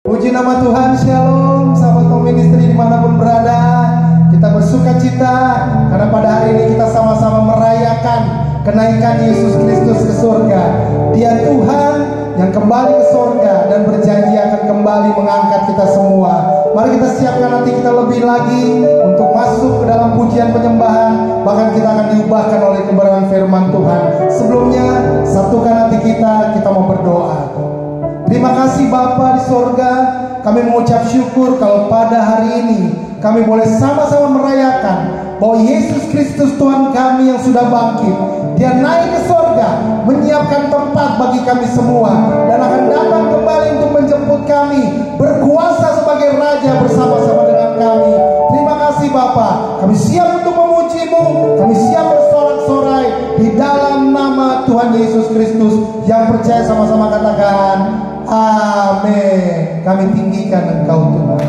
Puji nama Tuhan, shalom sahabat Home Ministry dimanapun berada. Kita bersuka cita karena pada hari ini kita sama-sama merayakan kenaikan Yesus Kristus ke surga. Dia Tuhan yang kembali ke surga dan berjanji akan kembali mengangkat kita semua. Mari kita siapkan hati kita lebih lagi untuk masuk ke dalam pujian penyembahan. Bahkan kita akan diubahkan oleh kebenaran firman Tuhan. Sebelumnya, satukan hati kita mau berdoa. Terima kasih Bapa di surga, kami mengucap syukur kalau pada hari ini kami boleh sama-sama merayakan bahwa Yesus Kristus Tuhan kami yang sudah bangkit. Dia naik ke surga, menyiapkan tempat bagi kami semua, dan akan datang kembali untuk menjemput kami, berkuasa sebagai Raja bersama-sama dengan kami. Terima kasih Bapa, kami siap untuk memuji-Mu, kami siap bersorak-sorai di dalam nama Tuhan Yesus Kristus. Yang percaya sama-sama katakan amin. Kami tinggikan Engkau Tuhan.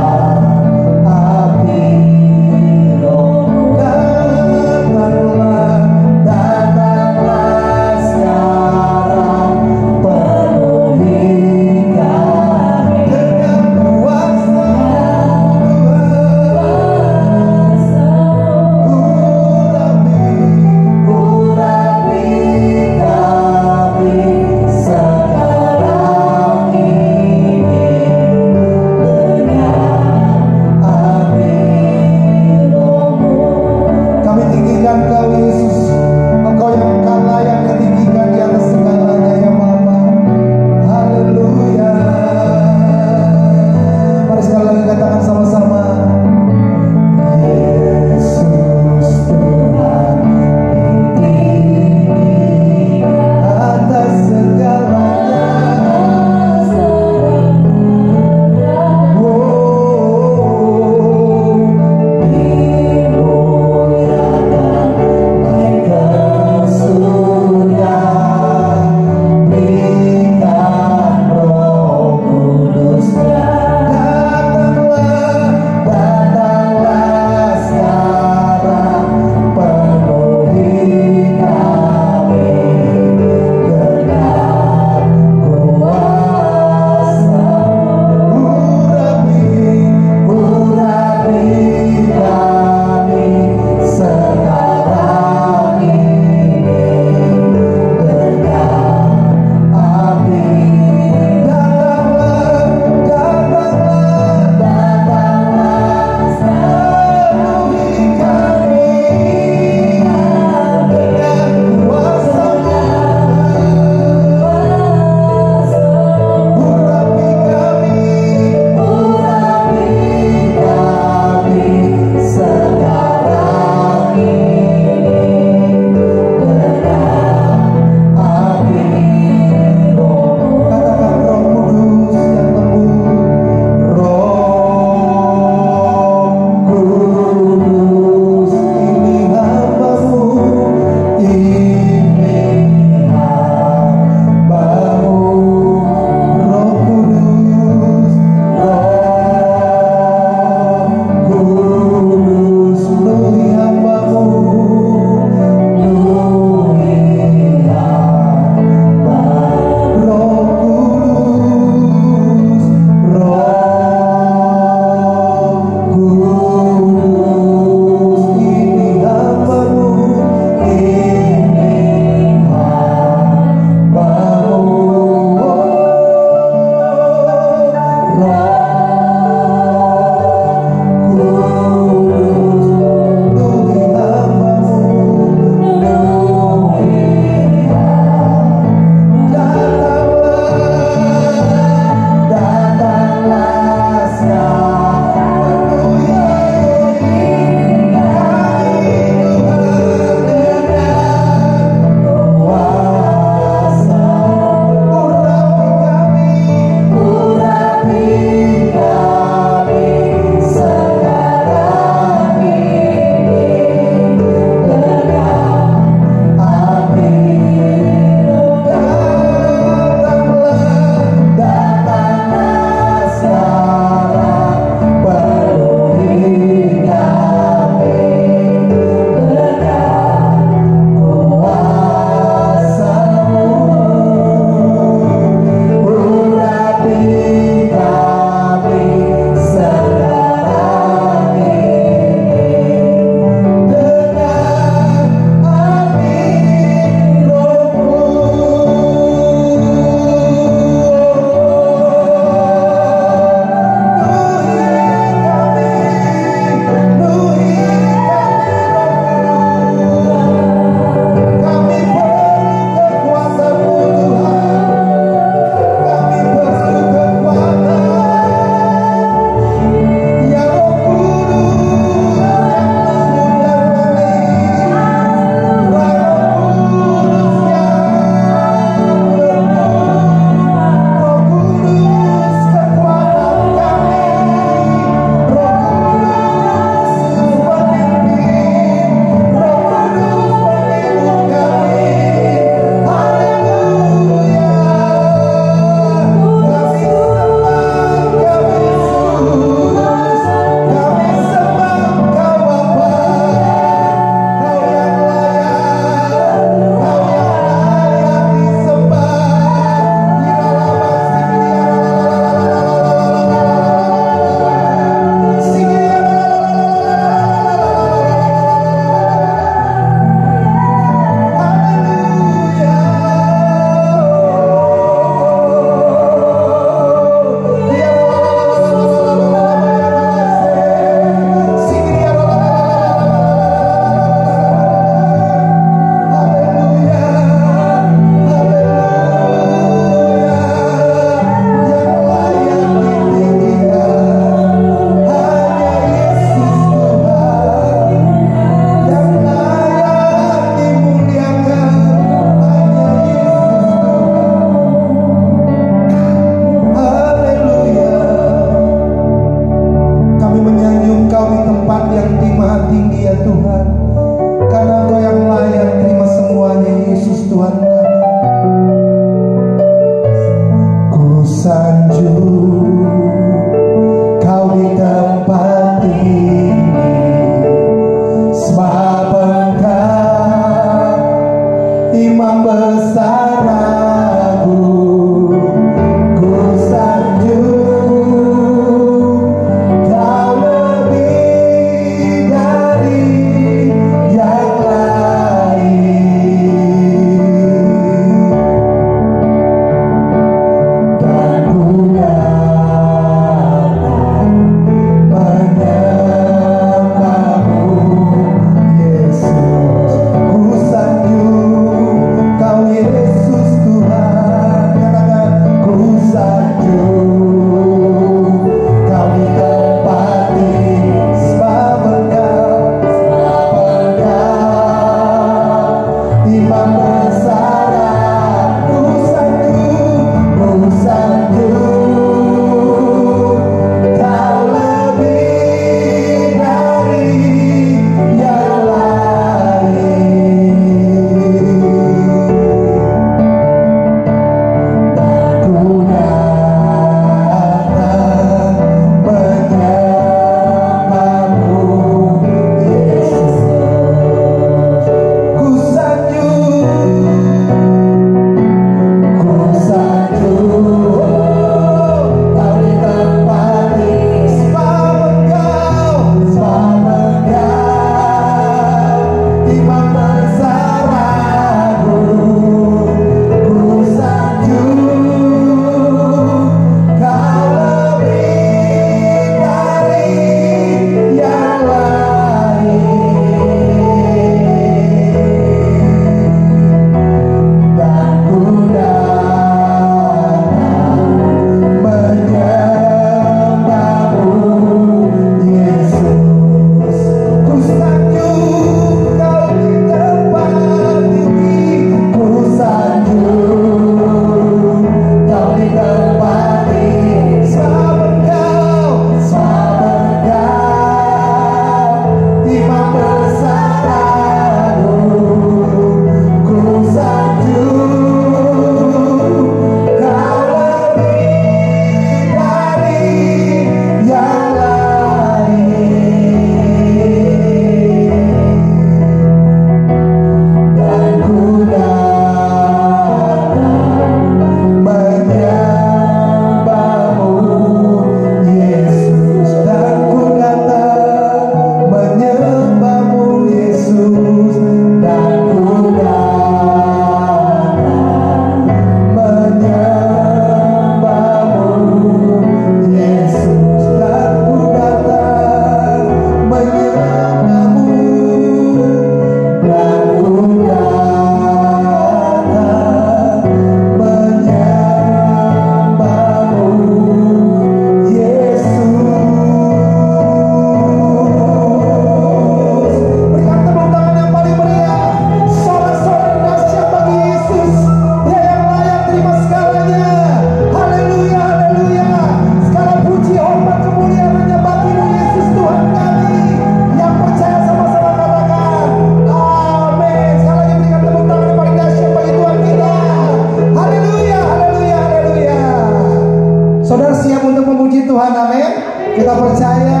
Kita percaya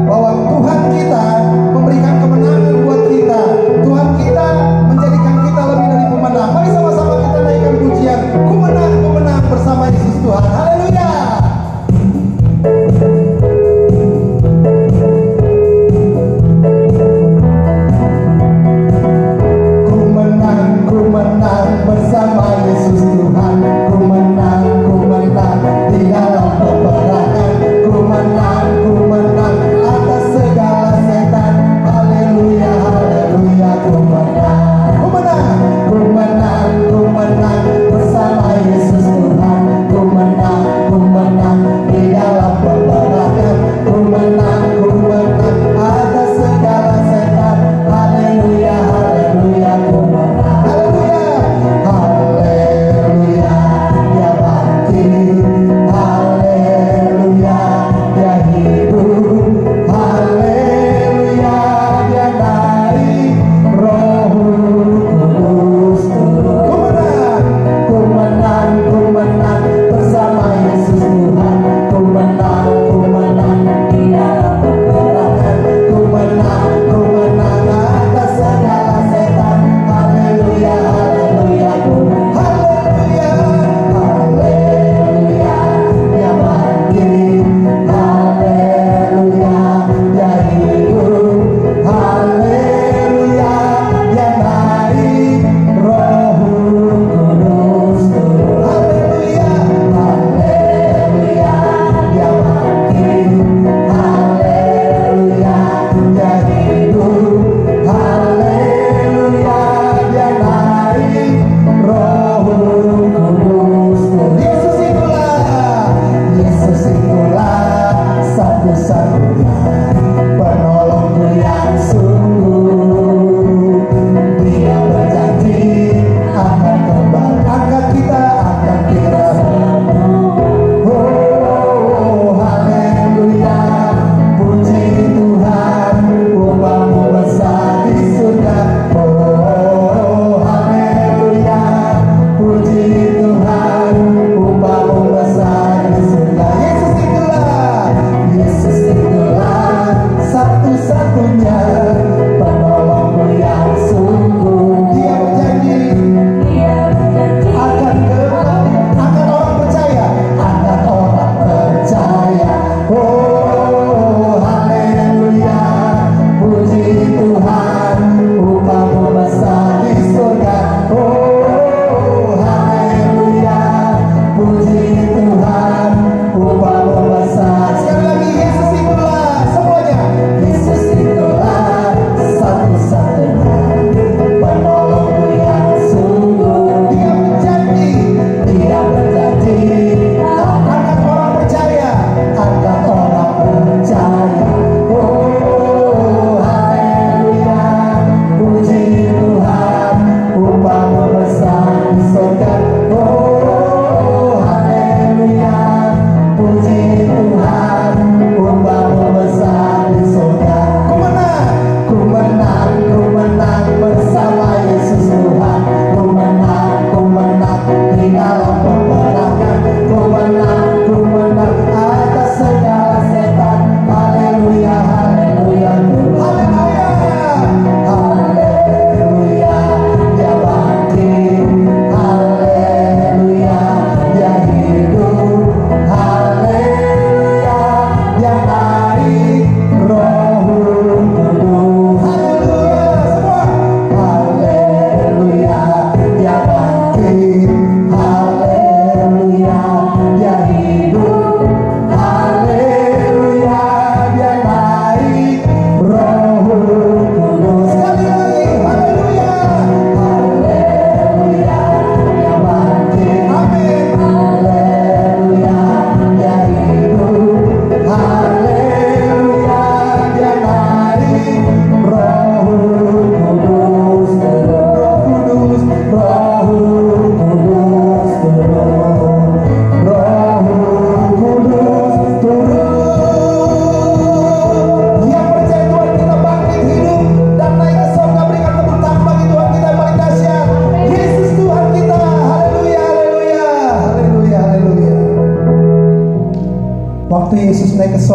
bahwa Tuhan kita memberikan kemenangan buat kita. Tuhan kita menjadikan kita lebih dari pemenang. Mari sama-sama kita naikkan pujian. Ku menang, ku menang bersama Yesus Tuhan. Haleluya. Ku menang bersama Yesus Tuhan. Ku menang di dalam peperangan. Ku menang atas segala setan. Haleluya, haleluya. Ku menang bersama Yesus Tuhan. Ku menang di dalam peperangan. Ku menang atas segala setan. Haleluya, haleluya. Ku menang. Haleluya, dia bangkit. Haleluya, dia hidup. Haleluya, dia naik. Roh Kudus turun. Ku menang bersama Yesus Tuhan. Ku menang di dalam peperangan. Ku menang atas segala setan. Haleluya, haleluya. Haleluya, haleluya. Dia bangkit. Haleluya, dia hidup. Haleluya, dia naik. Roh Kudus turun. Haleluya, haleluya. Dia bangkit. Haleluya, dia hidup. Haleluya, dia naik. Roh Kudus turun. Yesus itulah satu-satunya penolongku yang sungguh. Dia berjanji akan kembali. Angkat kita. Oh, haleluya. Puji Tuhan, umatmu besar di surga. Oh, haleluya. Puji Tuhan, umatmu besar di surga. Yesus itulah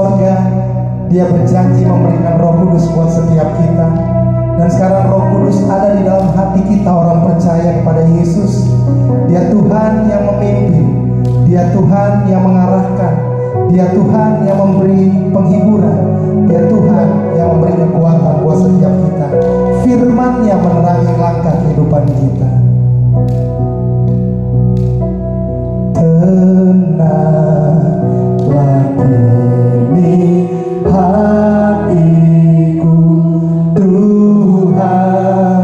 sorga, Dia berjanji memberikan Roh Kudus buat setiap kita. Dan sekarang Roh Kudus ada di dalam hati kita orang percaya kepada Yesus. Dia Tuhan yang memimpin, Dia Tuhan yang mengarahkan, Dia Tuhan yang memberi penghiburan, Dia Tuhan yang memberi kekuatan buat setiap kita. Firman-Nya menerangi langkah kehidupan kita. Tenanglah kini hatiku, Tuhan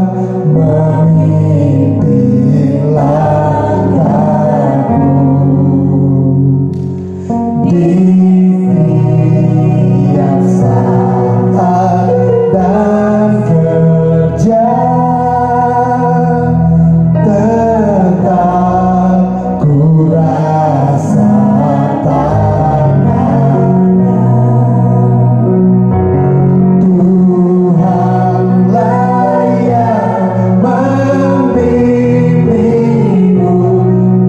memimpin langkahku. Di tiap saat dan kerja, tetap ku rasakan Tuhanlah yang membimbingku,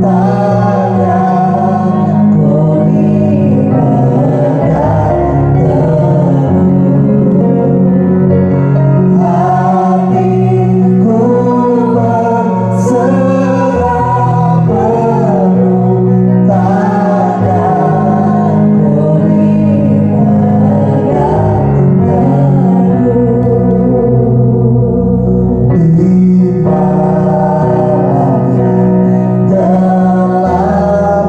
takkan ku dipegang teguh. Hatiku berserah penuh, takkan ku dipegang teguh. Di malam yang gelap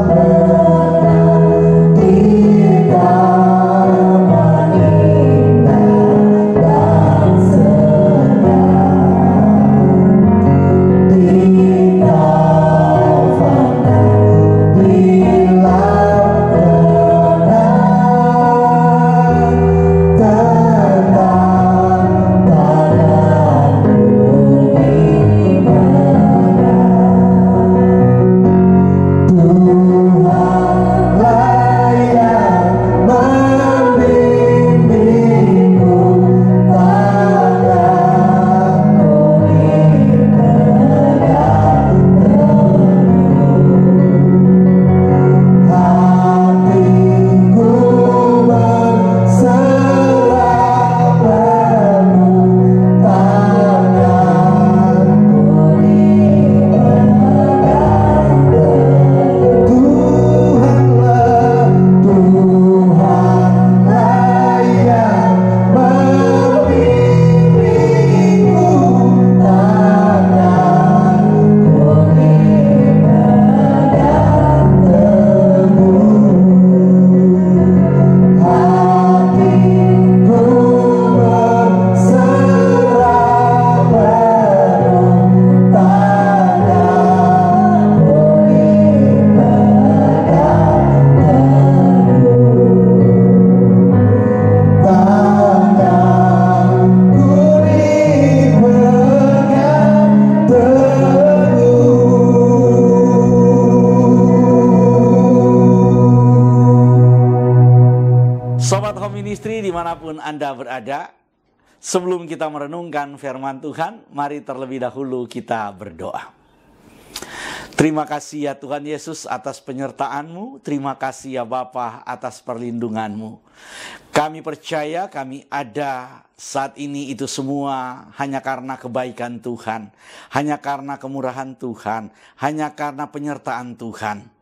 benar, di taman indah dan senang, di taufan di laut tenang, tetap tanganku dipegang. Tuhanlah yang membimbingku, takkan ku dipegang teguh. Hatiku berserah penuh, takkan ku dipegang teguh. Tuhanlah yang membimbingku, takkan ku dipegang teguh. Hatiku berserah penuh, takkan ku dipegang teguh. Takkan ku dipegang teguh. Sobat Home Ministry dimanapun Anda berada, sebelum kita merenungkan firman Tuhan, mari terlebih dahulu kita berdoa. Terima kasih ya Tuhan Yesus atas penyertaan-Mu, terima kasih ya Bapa atas perlindungan-Mu. Kami percaya kami ada saat ini itu semua hanya karena kebaikan Tuhan, hanya karena kemurahan Tuhan, hanya karena penyertaan Tuhan.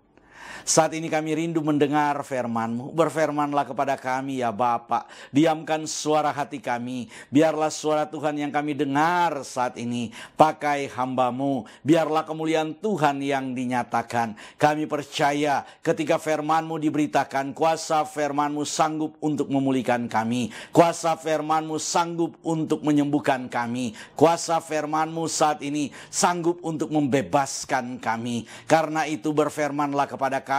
Saat ini kami rindu mendengar firman-Mu. Berfirmanlah kepada kami ya Bapa. Diamkan suara hati kami. Biarlah suara Tuhan yang kami dengar saat ini pakai hamba-Mu. Biarlah kemuliaan Tuhan yang dinyatakan. Kami percaya ketika firman-Mu diberitakan, kuasa firman-Mu sanggup untuk memulihkan kami. Kuasa firman-Mu sanggup untuk menyembuhkan kami. Kuasa firman-Mu saat ini sanggup untuk membebaskan kami. Karena itu berfirmanlah kepada kami,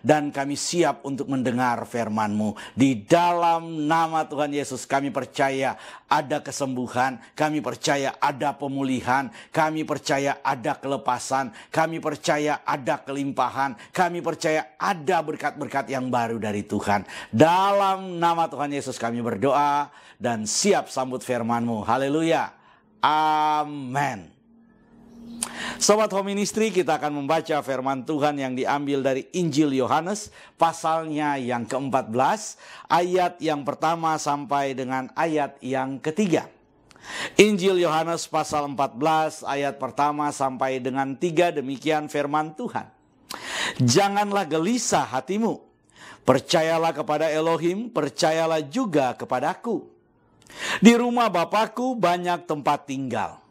dan kami siap untuk mendengar firman-Mu. Di dalam nama Tuhan Yesus kami percaya ada kesembuhan, kami percaya ada pemulihan, kami percaya ada kelepasan, kami percaya ada kelimpahan, kami percaya ada berkat-berkat yang baru dari Tuhan. Dalam nama Tuhan Yesus kami berdoa dan siap sambut firman-Mu. Haleluya. Amin. Sobat Home Ministry, kita akan membaca firman Tuhan yang diambil dari Injil Yohanes, pasalnya yang ke-14, ayat yang pertama sampai dengan ayat yang ketiga. Injil Yohanes pasal 14, ayat pertama sampai dengan 3, demikian firman Tuhan. Janganlah gelisah hatimu, percayalah kepada Elohim, percayalah juga kepadaku. Di rumah Bapakku banyak tempat tinggal.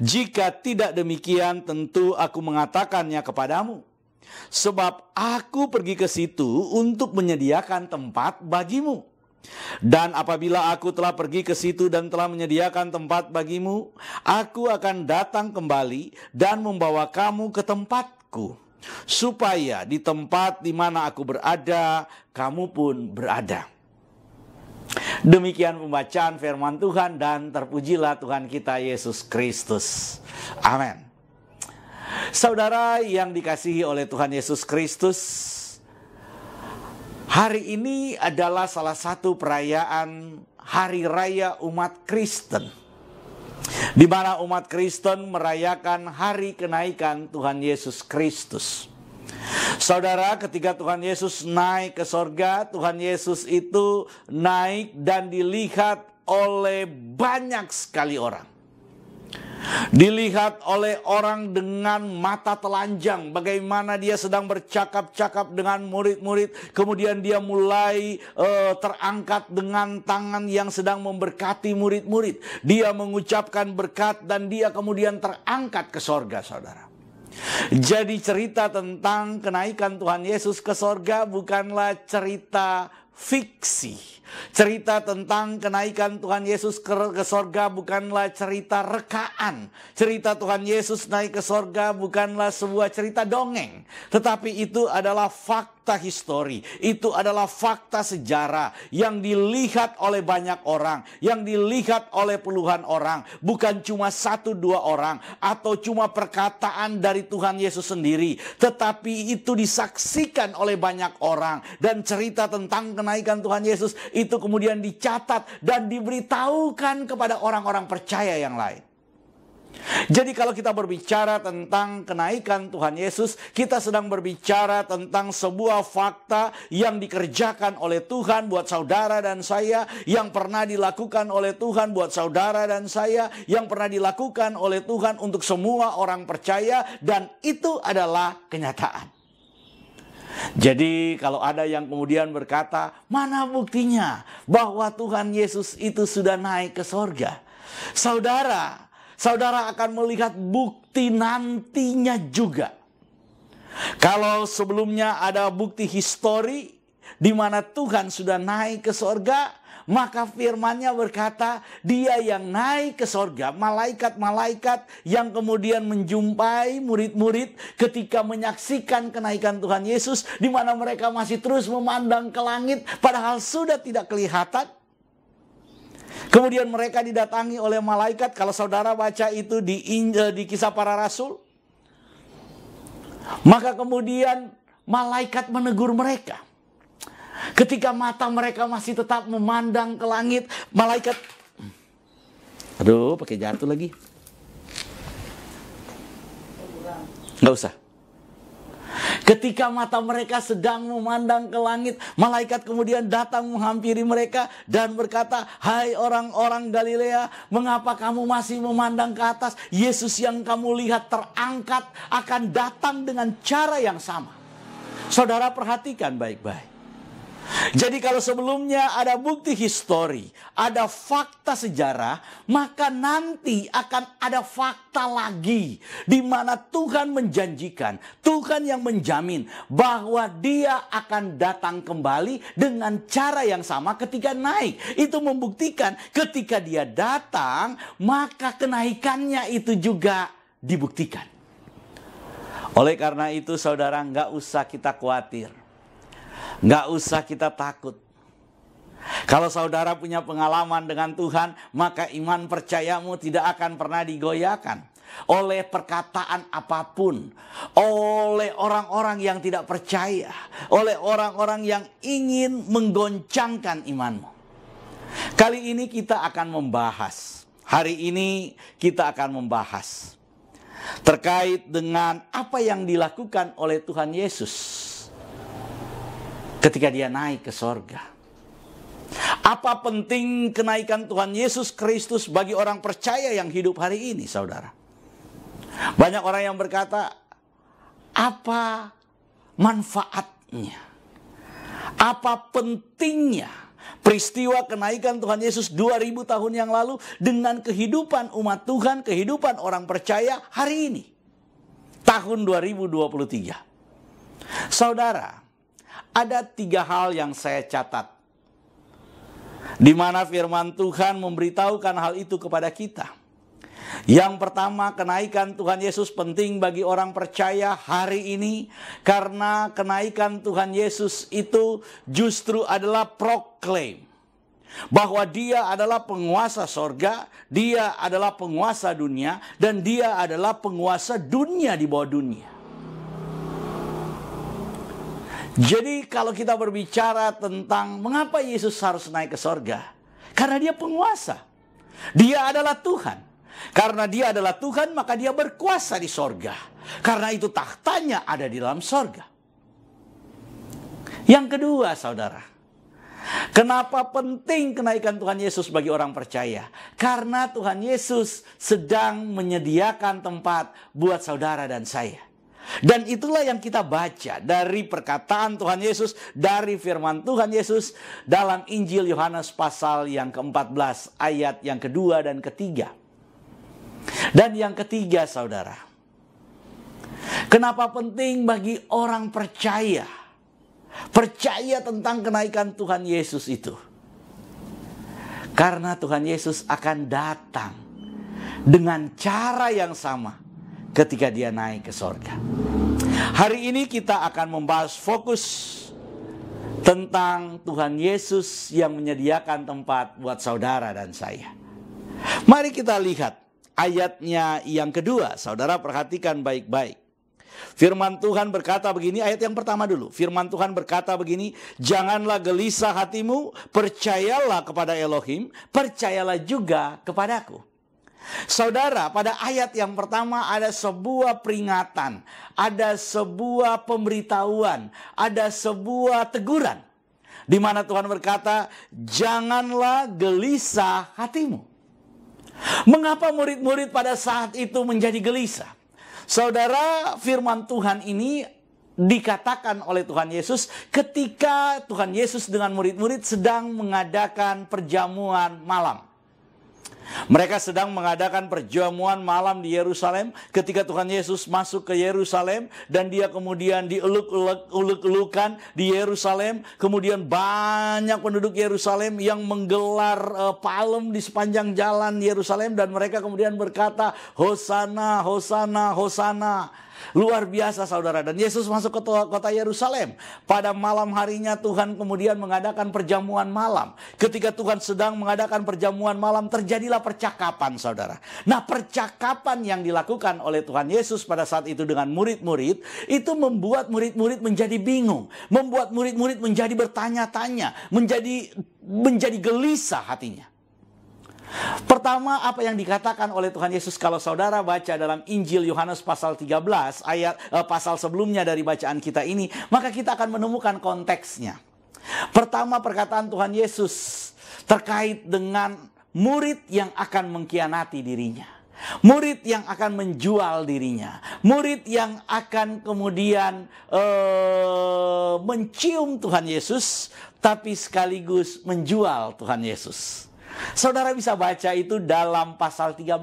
Jika tidak demikian, tentu aku mengatakannya kepadamu. Sebab aku pergi ke situ untuk menyediakan tempat bagimu. Dan apabila aku telah pergi ke situ dan telah menyediakan tempat bagimu, aku akan datang kembali dan membawa kamu ke tempatku, supaya di tempat di mana aku berada, kamu pun berada. Demikian pembacaan firman Tuhan, dan terpujilah Tuhan kita Yesus Kristus. Amin. Saudara yang dikasihi oleh Tuhan Yesus Kristus, hari ini adalah salah satu perayaan Hari Raya umat Kristen, di mana umat Kristen merayakan hari kenaikan Tuhan Yesus Kristus. Saudara, ketika Tuhan Yesus naik ke sorga, Tuhan Yesus itu naik dan dilihat oleh banyak sekali orang. Dilihat oleh orang dengan mata telanjang, bagaimana dia sedang bercakap-cakap dengan murid-murid. Kemudian dia mulai terangkat dengan tangan yang sedang memberkati murid-murid. Dia mengucapkan berkat dan dia kemudian terangkat ke sorga, saudara. Jadi cerita tentang kenaikan Tuhan Yesus ke sorga bukanlah cerita fiksi. Cerita tentang kenaikan Tuhan Yesus ke sorga bukanlah cerita rekaan. Cerita Tuhan Yesus naik ke sorga bukanlah sebuah cerita dongeng. Tetapi itu adalah fakta histori. Itu adalah fakta sejarah yang dilihat oleh banyak orang. Yang dilihat oleh puluhan orang. Bukan cuma 1-2 orang. Atau cuma perkataan dari Tuhan Yesus sendiri. Tetapi itu disaksikan oleh banyak orang. Dan cerita tentang kenaikan Tuhan Yesus itu kemudian dicatat dan diberitahukan kepada orang-orang percaya yang lain. Jadi kalau kita berbicara tentang kenaikan Tuhan Yesus, kita sedang berbicara tentang sebuah fakta yang dikerjakan oleh Tuhan buat saudara dan saya, yang pernah dilakukan oleh Tuhan buat saudara dan saya, yang pernah dilakukan oleh Tuhan untuk semua orang percaya, dan itu adalah kenyataan. Jadi kalau ada yang kemudian berkata, mana buktinya bahwa Tuhan Yesus itu sudah naik ke sorga? Saudara akan melihat bukti nantinya juga. Kalau sebelumnya ada bukti histori di mana Tuhan sudah naik ke sorga, maka firman-Nya berkata, dia yang naik ke sorga, malaikat-malaikat yang kemudian menjumpai murid-murid ketika menyaksikan kenaikan Tuhan Yesus, di mana mereka masih terus memandang ke langit, padahal sudah tidak kelihatan. Kemudian mereka didatangi oleh malaikat. Kalau saudara baca itu di Kisah Para Rasul, maka kemudian malaikat menegur mereka. Ketika mata mereka masih tetap memandang ke langit, malaikat, aduh pakai jatuh lagi, nggak usah. Ketika mata mereka sedang memandang ke langit, malaikat kemudian datang menghampiri mereka dan berkata, hai orang-orang Galilea, mengapa kamu masih memandang ke atas? Yesus yang kamu lihat terangkat akan datang dengan cara yang sama. Saudara perhatikan baik-baik. Jadi kalau sebelumnya ada bukti histori, ada fakta sejarah, maka nanti akan ada fakta lagi di mana Tuhan menjanjikan, Tuhan yang menjamin bahwa Dia akan datang kembali dengan cara yang sama ketika naik. Itu membuktikan ketika Dia datang, maka kenaikannya itu juga dibuktikan. Oleh karena itu saudara, nggak usah kita khawatir. Nggak usah kita takut. Kalau saudara punya pengalaman dengan Tuhan, maka iman percayamu tidak akan pernah digoyahkan oleh perkataan apapun, oleh orang-orang yang tidak percaya, oleh orang-orang yang ingin menggoncangkan imanmu. Kali ini kita akan membahas, hari ini kita akan membahas terkait dengan apa yang dilakukan oleh Tuhan Yesus ketika dia naik ke sorga. Apa penting kenaikan Tuhan Yesus Kristus bagi orang percaya yang hidup hari ini, saudara? Banyak orang yang berkata, apa manfaatnya? Apa pentingnya peristiwa kenaikan Tuhan Yesus 2000 tahun yang lalu dengan kehidupan umat Tuhan, kehidupan orang percaya hari ini, tahun 2023? Saudara, ada 3 hal yang saya catat, di mana firman Tuhan memberitahukan hal itu kepada kita. Yang pertama, kenaikan Tuhan Yesus penting bagi orang percaya hari ini, karena kenaikan Tuhan Yesus itu justru adalah proklaim bahwa dia adalah penguasa sorga, dia adalah penguasa dunia, dan dia adalah penguasa dunia di bawah dunia. Jadi kalau kita berbicara tentang mengapa Yesus harus naik ke sorga, karena dia penguasa, dia adalah Tuhan. Karena dia adalah Tuhan, maka dia berkuasa di sorga. Karena itu tahtanya ada di dalam sorga. Yang kedua, saudara, kenapa penting kenaikan Tuhan Yesus bagi orang percaya? Karena Tuhan Yesus sedang menyediakan tempat buat saudara dan saya. Dan itulah yang kita baca dari perkataan Tuhan Yesus, dari firman Tuhan Yesus dalam Injil Yohanes pasal yang ke-14 ayat yang kedua dan ketiga. Dan yang ketiga, saudara, kenapa penting bagi orang percaya tentang kenaikan Tuhan Yesus itu? Karena Tuhan Yesus akan datang dengan cara yang sama ketika dia naik ke sorga. Hari ini kita akan membahas fokus tentang Tuhan Yesus yang menyediakan tempat buat saudara dan saya. Mari kita lihat ayatnya yang kedua, saudara perhatikan baik-baik. Firman Tuhan berkata begini, ayat yang pertama dulu. Firman Tuhan berkata begini, janganlah gelisah hatimu, percayalah kepada Elohim, percayalah juga kepadaku. Saudara, pada ayat yang pertama ada sebuah peringatan, ada sebuah pemberitahuan, ada sebuah teguran. Di mana Tuhan berkata, janganlah gelisah hatimu. Mengapa murid-murid pada saat itu menjadi gelisah? Saudara, firman Tuhan ini dikatakan oleh Tuhan Yesus ketika Tuhan Yesus dengan murid-murid sedang mengadakan perjamuan malam. Mereka sedang mengadakan perjamuan malam di Yerusalem ketika Tuhan Yesus masuk ke Yerusalem dan dia kemudian dieluk-elukan di Yerusalem. Kemudian banyak penduduk Yerusalem yang menggelar palem di sepanjang jalan Yerusalem dan mereka kemudian berkata, Hosana, Hosana, Hosana. Luar biasa, saudara. Dan Yesus masuk ke kota Yerusalem. Pada malam harinya Tuhan kemudian mengadakan perjamuan malam. Ketika Tuhan sedang mengadakan perjamuan malam, terjadilah percakapan, saudara. Nah, percakapan yang dilakukan oleh Tuhan Yesus pada saat itu dengan murid-murid, itu membuat murid-murid menjadi bingung. Membuat murid-murid menjadi bertanya-tanya. Menjadi gelisah hatinya. Pertama, apa yang dikatakan oleh Tuhan Yesus kalau saudara baca dalam Injil Yohanes pasal 13 pasal sebelumnya dari bacaan kita ini, maka kita akan menemukan konteksnya. Pertama, perkataan Tuhan Yesus terkait dengan murid yang akan mengkhianati dirinya, murid yang akan menjual dirinya, murid yang akan kemudian mencium Tuhan Yesus tapi sekaligus menjual Tuhan Yesus. Saudara bisa baca itu dalam pasal 13.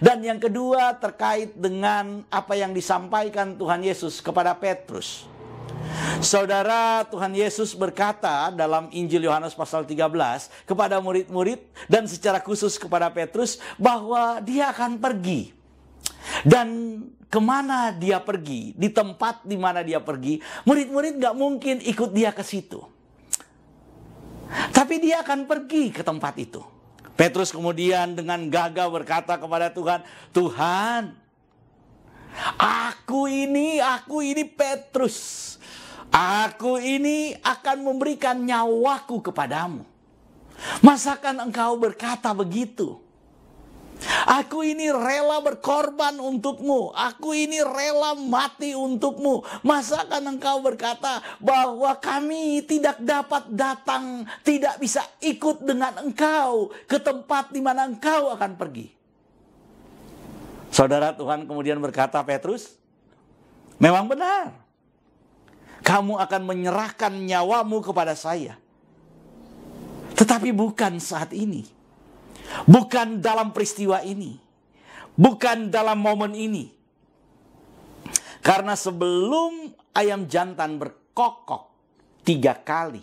Dan yang kedua terkait dengan apa yang disampaikan Tuhan Yesus kepada Petrus. Saudara, Tuhan Yesus berkata dalam Injil Yohanes pasal 13 kepada murid-murid dan secara khusus kepada Petrus bahwa dia akan pergi. Dan kemana dia pergi, di tempat di mana dia pergi, murid-murid gak mungkin ikut dia ke situ. Tapi dia akan pergi ke tempat itu. Petrus kemudian dengan gagah berkata kepada Tuhan, Tuhan, aku ini Petrus. Aku ini akan memberikan nyawaku kepadamu. Masakan engkau berkata begitu? Aku ini rela berkorban untukmu. Aku ini rela mati untukmu. Masakan engkau berkata bahwa kami tidak dapat datang, tidak bisa ikut dengan engkau ke tempat di mana engkau akan pergi. Saudara, Tuhan kemudian berkata, Petrus, memang benar. Kamu akan menyerahkan nyawamu kepada saya. Tetapi bukan saat ini. Bukan dalam peristiwa ini. Bukan dalam momen ini. Karena sebelum ayam jantan berkokok 3 kali,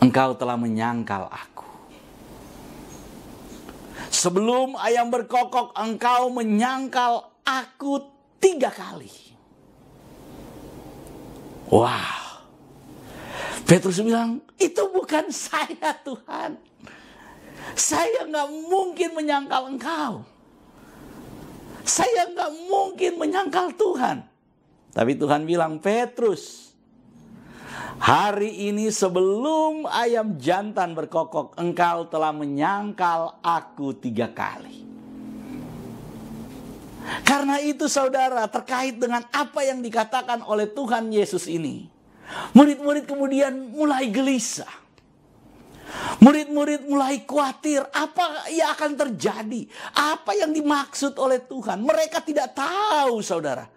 engkau telah menyangkal aku. Sebelum ayam berkokok, engkau menyangkal aku 3 kali. Wow. Petrus bilang, itu bukan saya, Tuhan. Saya nggak mungkin menyangkal engkau. Saya nggak mungkin menyangkal Tuhan. Tapi Tuhan bilang, Petrus, hari ini sebelum ayam jantan berkokok, engkau telah menyangkal aku 3 kali. Karena itu saudara, terkait dengan apa yang dikatakan oleh Tuhan Yesus ini, murid-murid kemudian mulai gelisah. Murid-murid mulai khawatir apa yang akan terjadi. Apa yang dimaksud oleh Tuhan. Mereka tidak tahu, saudara.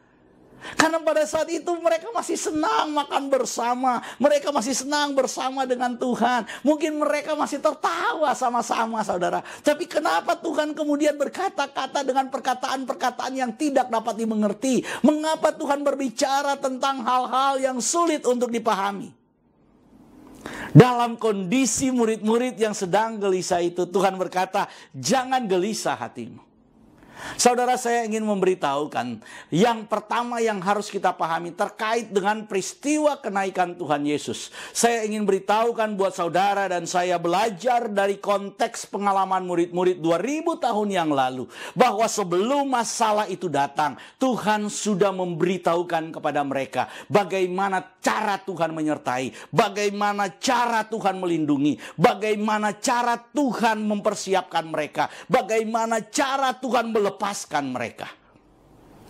Karena pada saat itu mereka masih senang makan bersama. Mereka masih senang bersama dengan Tuhan. Mungkin mereka masih tertawa sama-sama, saudara. Tapi kenapa Tuhan kemudian berkata-kata dengan perkataan-perkataan yang tidak dapat dimengerti? Mengapa Tuhan berbicara tentang hal-hal yang sulit untuk dipahami? Dalam kondisi murid-murid yang sedang gelisah itu, Tuhan berkata, jangan gelisah hatimu. Saudara, saya ingin memberitahukan yang pertama yang harus kita pahami terkait dengan peristiwa kenaikan Tuhan Yesus. Saya ingin beritahukan buat saudara dan saya belajar dari konteks pengalaman murid-murid 2000 tahun yang lalu, bahwa sebelum masalah itu datang, Tuhan sudah memberitahukan kepada mereka bagaimana cara Tuhan menyertai, bagaimana cara Tuhan melindungi, bagaimana cara Tuhan mempersiapkan mereka, bagaimana cara Tuhan melepaskan mereka.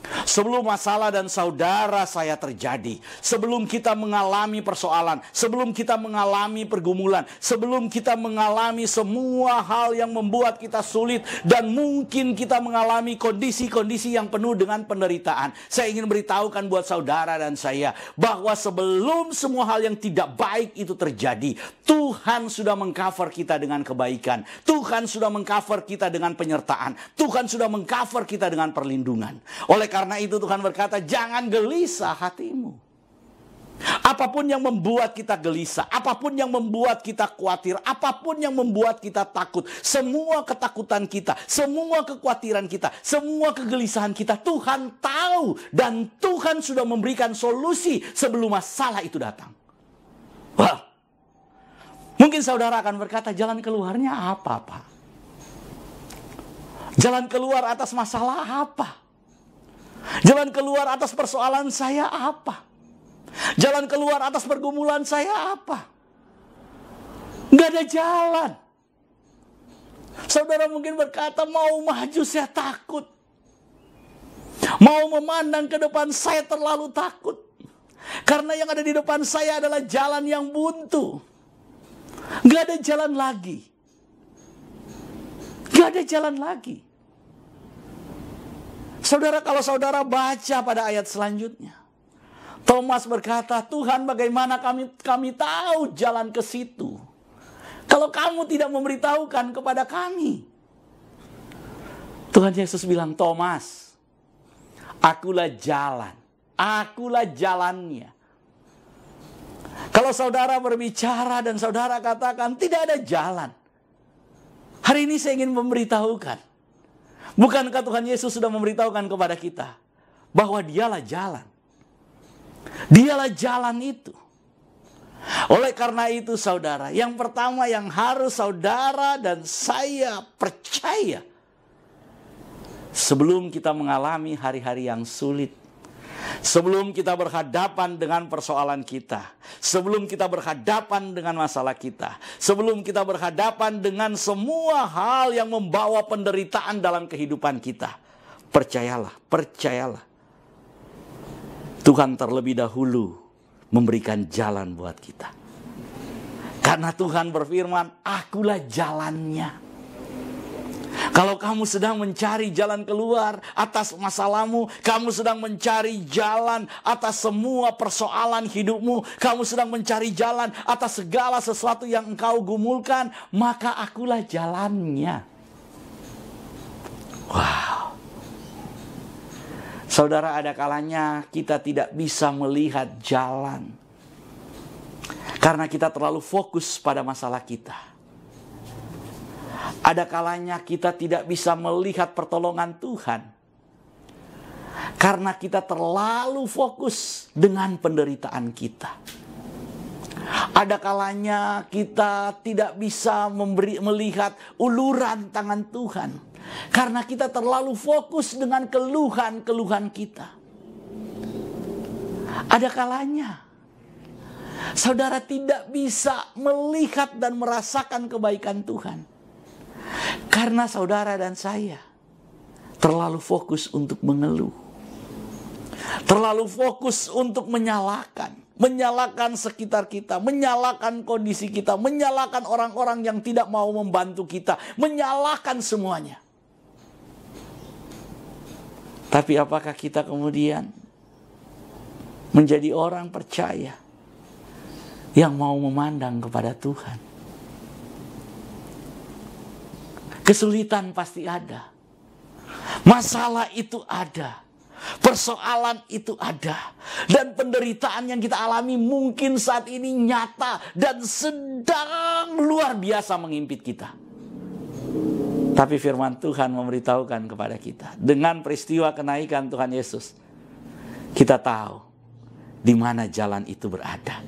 Sebelum masalah dan saudara saya terjadi, sebelum kita mengalami persoalan, sebelum kita mengalami pergumulan, sebelum kita mengalami semua hal yang membuat kita sulit dan mungkin kita mengalami kondisi-kondisi yang penuh dengan penderitaan, saya ingin beritahukan buat saudara dan saya bahwa sebelum semua hal yang tidak baik itu terjadi, Tuhan sudah mengcover kita dengan kebaikan. Tuhan sudah mengcover kita dengan penyertaan. Tuhan sudah mengcover kita dengan perlindungan. Oleh karena itu Tuhan berkata, jangan gelisah hatimu. Apapun yang membuat kita gelisah, apapun yang membuat kita khawatir, apapun yang membuat kita takut, semua ketakutan kita, semua kekhawatiran kita, semua kegelisahan kita, Tuhan tahu dan Tuhan sudah memberikan solusi sebelum masalah itu datang. Wah, mungkin saudara akan berkata, jalan keluarnya apa, Pak? Jalan keluar atas masalah apa? Jalan keluar atas persoalan saya apa? Jalan keluar atas pergumulan saya apa? Gak ada jalan. Saudara mungkin berkata, mau maju saya takut. Mau memandang ke depan saya terlalu takut. Karena yang ada di depan saya adalah jalan yang buntu. Gak ada jalan lagi. Gak ada jalan lagi. Saudara, kalau saudara baca pada ayat selanjutnya, Thomas berkata, Tuhan, bagaimana kami tahu jalan ke situ kalau kamu tidak memberitahukan kepada kami? Tuhan Yesus bilang, Thomas, akulah jalan, akulah jalannya. Kalau saudara berbicara dan saudara katakan tidak ada jalan, hari ini saya ingin memberitahukan, bukankah Tuhan Yesus sudah memberitahukan kepada kita bahwa dialah jalan? Dialah jalan itu. Oleh karena itu saudara, yang pertama yang harus saudara dan saya percaya sebelum kita mengalami hari-hari yang sulit, Sebelum kita berhadapan dengan persoalan kita, sebelum kita berhadapan dengan masalah kita, sebelum kita berhadapan dengan semua hal yang membawa penderitaan dalam kehidupan kita, percayalah, Tuhan terlebih dahulu memberikan jalan buat kita. Karena Tuhan berfirman, akulah jalannya. Kalau kamu sedang mencari jalan keluar atas masalahmu, kamu sedang mencari jalan atas semua persoalan hidupmu, kamu sedang mencari jalan atas segala sesuatu yang engkau gumulkan, maka akulah jalannya. Wow. Saudara, ada kalanya kita tidak bisa melihat jalan karena kita terlalu fokus pada masalah kita. Ada kalanya kita tidak bisa melihat pertolongan Tuhan karena kita terlalu fokus dengan penderitaan kita. Ada kalanya kita tidak bisa melihat uluran tangan Tuhan karena kita terlalu fokus dengan keluhan-keluhan kita. Ada kalanya saudara tidak bisa melihat dan merasakan kebaikan Tuhan karena saudara dan saya terlalu fokus untuk mengeluh. Terlalu fokus untuk menyalahkan sekitar kita, menyalahkan kondisi kita, menyalahkan orang-orang yang tidak mau membantu kita, menyalahkan semuanya. Tapi apakah kita kemudian menjadi orang percaya yang mau memandang kepada Tuhan? Kesulitan pasti ada. Masalah itu ada. Persoalan itu ada. Dan penderitaan yang kita alami mungkin saat ini nyata dan sedang luar biasa mengimpit kita. Tapi firman Tuhan memberitahukan kepada kita, dengan peristiwa kenaikan Tuhan Yesus, kita tahu di mana jalan itu berada.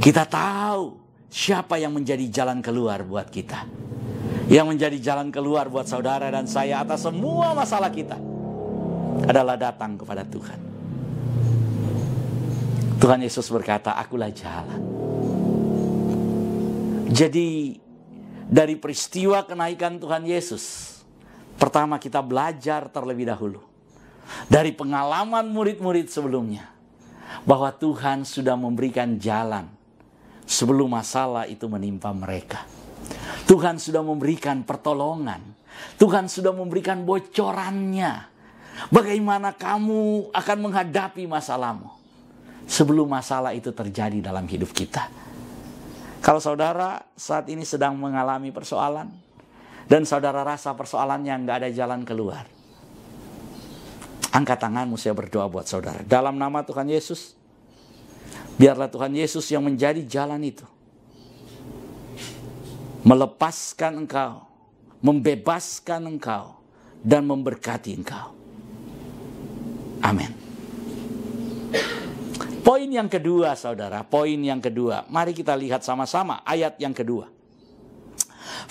Kita tahu siapa yang menjadi jalan keluar buat kita. Yang menjadi jalan keluar buat saudara dan saya atas semua masalah kita adalah datang kepada Tuhan. Tuhan Yesus berkata, akulah jalan. Jadi dari peristiwa kenaikan Tuhan Yesus, pertama kita belajar terlebih dahulu dari pengalaman murid-murid sebelumnya, bahwa Tuhan sudah memberikan jalan sebelum masalah itu menimpa mereka. Tuhan sudah memberikan pertolongan. Tuhan sudah memberikan bocorannya. Bagaimana kamu akan menghadapi masalahmu sebelum masalah itu terjadi dalam hidup kita. Kalau saudara saat ini sedang mengalami persoalan dan saudara rasa persoalannya nggak ada jalan keluar, angkat tanganmu, saya berdoa buat saudara. Dalam nama Tuhan Yesus, biarlah Tuhan Yesus yang menjadi jalan itu melepaskan engkau, membebaskan engkau, dan memberkati engkau. Amin. Poin yang kedua, saudara, poin yang kedua. Mari kita lihat sama-sama ayat yang kedua.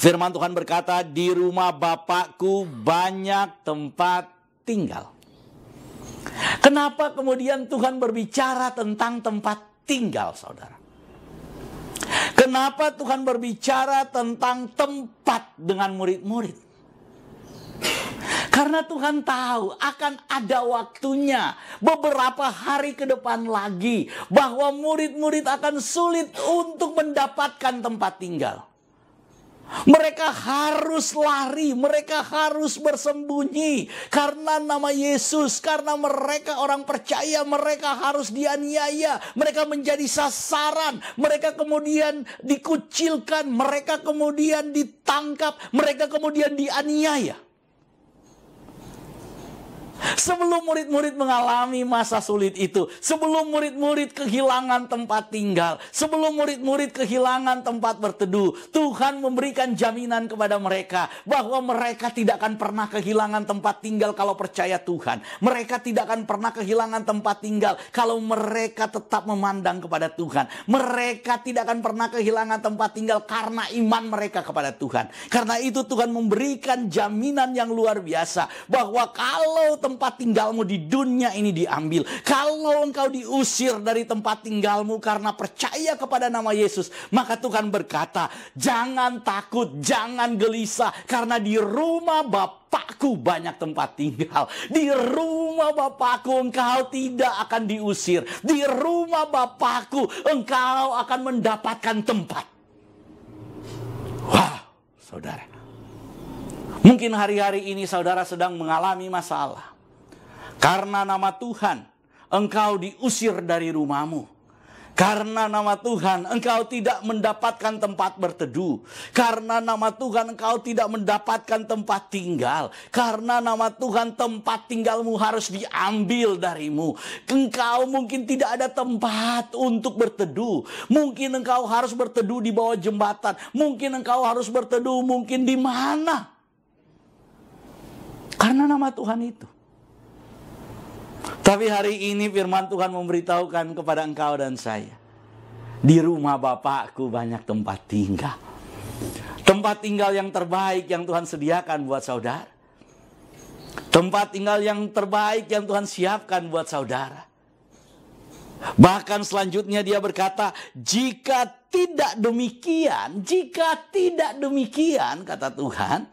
Firman Tuhan berkata, di rumah Bapakku banyak tempat tinggal. Kenapa kemudian Tuhan berbicara tentang tempat tinggal, saudara? Kenapa Tuhan berbicara tentang tempat dengan murid-murid? Karena Tuhan tahu akan ada waktunya beberapa hari ke depan lagi bahwa murid-murid akan sulit untuk mendapatkan tempat tinggal. Mereka harus lari, mereka harus bersembunyi karena nama Yesus, karena mereka orang percaya, mereka harus dianiaya, mereka menjadi sasaran, mereka kemudian dikucilkan, mereka kemudian ditangkap, mereka kemudian dianiaya. Sebelum murid-murid mengalami masa sulit itu, sebelum murid-murid kehilangan tempat tinggal, sebelum murid-murid kehilangan tempat berteduh, Tuhan memberikan jaminan kepada mereka bahwa mereka tidak akan pernah kehilangan tempat tinggal kalau percaya Tuhan. Mereka tidak akan pernah kehilangan tempat tinggal kalau mereka tetap memandang kepada Tuhan. Mereka tidak akan pernah kehilangan tempat tinggal karena iman mereka kepada Tuhan. Karena itu Tuhan memberikan jaminan yang luar biasa bahwa kalau tempat tempat tinggalmu di dunia ini diambil, kalau engkau diusir dari tempat tinggalmu karena percaya kepada nama Yesus, maka Tuhan berkata, jangan takut, jangan gelisah, karena di rumah Bapakku banyak tempat tinggal. Di rumah Bapakku engkau tidak akan diusir. Di rumah Bapakku engkau akan mendapatkan tempat. Wah, saudara. Mungkin hari-hari ini saudara sedang mengalami masalah. Karena nama Tuhan, engkau diusir dari rumahmu. Karena nama Tuhan, engkau tidak mendapatkan tempat berteduh. Karena nama Tuhan, engkau tidak mendapatkan tempat tinggal. Karena nama Tuhan, tempat tinggalmu harus diambil darimu. Engkau mungkin tidak ada tempat untuk berteduh. Mungkin engkau harus berteduh di bawah jembatan. Mungkin engkau harus berteduh mungkin di mana. Karena nama Tuhan itu. Tapi hari ini firman Tuhan memberitahukan kepada engkau dan saya, di rumah Bapakku banyak tempat tinggal. Tempat tinggal yang terbaik yang Tuhan sediakan buat saudara. Tempat tinggal yang terbaik yang Tuhan siapkan buat saudara. Bahkan selanjutnya dia berkata, jika tidak demikian, kata Tuhan,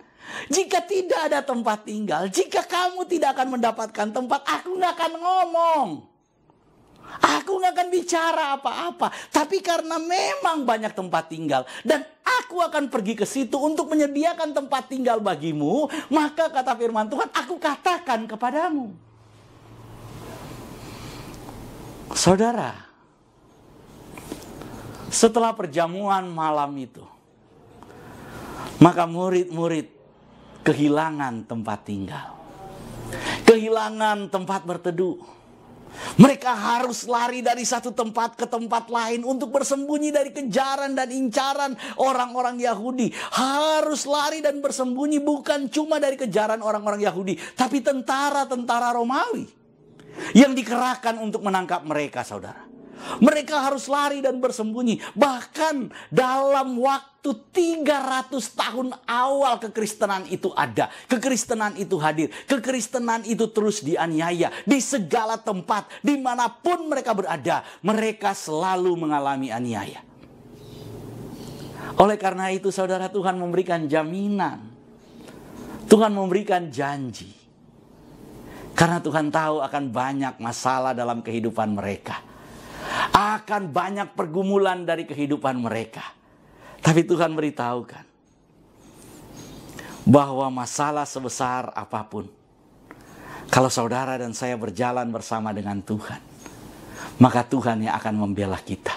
jika tidak ada tempat tinggal, jika kamu tidak akan mendapatkan tempat, aku nggak akan ngomong. Aku nggak akan bicara apa-apa. Tapi karena memang banyak tempat tinggal, dan aku akan pergi ke situ untuk menyediakan tempat tinggal bagimu, maka kata firman Tuhan, aku katakan kepadamu. Saudara, setelah perjamuan malam itu, maka murid-murid kehilangan tempat tinggal, kehilangan tempat berteduh. Mereka harus lari dari satu tempat ke tempat lain untuk bersembunyi dari kejaran dan incaran orang-orang Yahudi. Harus lari dan bersembunyi bukan cuma dari kejaran orang-orang Yahudi, tapi tentara-tentara Romawi yang dikerahkan untuk menangkap mereka, saudara. Mereka harus lari dan bersembunyi. Bahkan dalam waktu 300 tahun awal kekristenan itu ada. Kekristenan itu hadir. Kekristenan itu terus dianiaya. Di segala tempat, dimanapun mereka berada, mereka selalu mengalami aniaya. Oleh karena itu saudara, Tuhan memberikan jaminan. Tuhan memberikan janji. Karena Tuhan tahu akan banyak masalah dalam kehidupan mereka. Akan banyak pergumulan dari kehidupan mereka. Tapi Tuhan beritahukan bahwa masalah sebesar apapun, kalau saudara dan saya berjalan bersama dengan Tuhan, maka Tuhan yang akan membela kita.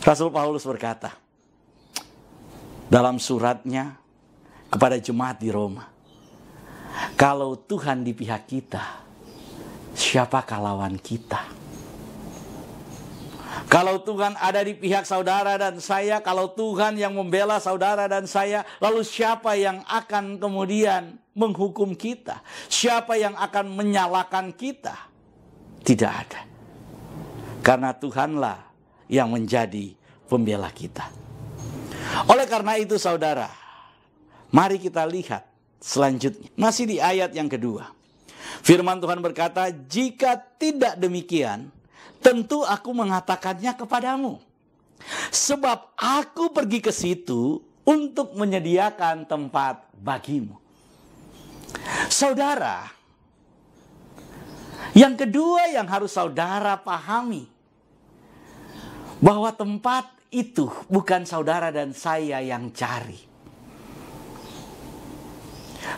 Rasul Paulus berkata dalam suratnya kepada jemaat di Roma, kalau Tuhan di pihak kita, siapakah lawan kita? Kalau Tuhan ada di pihak saudara dan saya, kalau Tuhan yang membela saudara dan saya, lalu siapa yang akan kemudian menghukum kita? Siapa yang akan menyalahkan kita? Tidak ada. Karena Tuhanlah yang menjadi pembela kita. Oleh karena itu saudara, mari kita lihat selanjutnya. Masih di ayat yang kedua. Firman Tuhan berkata, jika tidak demikian, tentu aku mengatakannya kepadamu. Sebab aku pergi ke situ untuk menyediakan tempat bagimu. Saudara, yang kedua yang harus saudara pahami, bahwa tempat itu bukan saudara dan saya yang cari.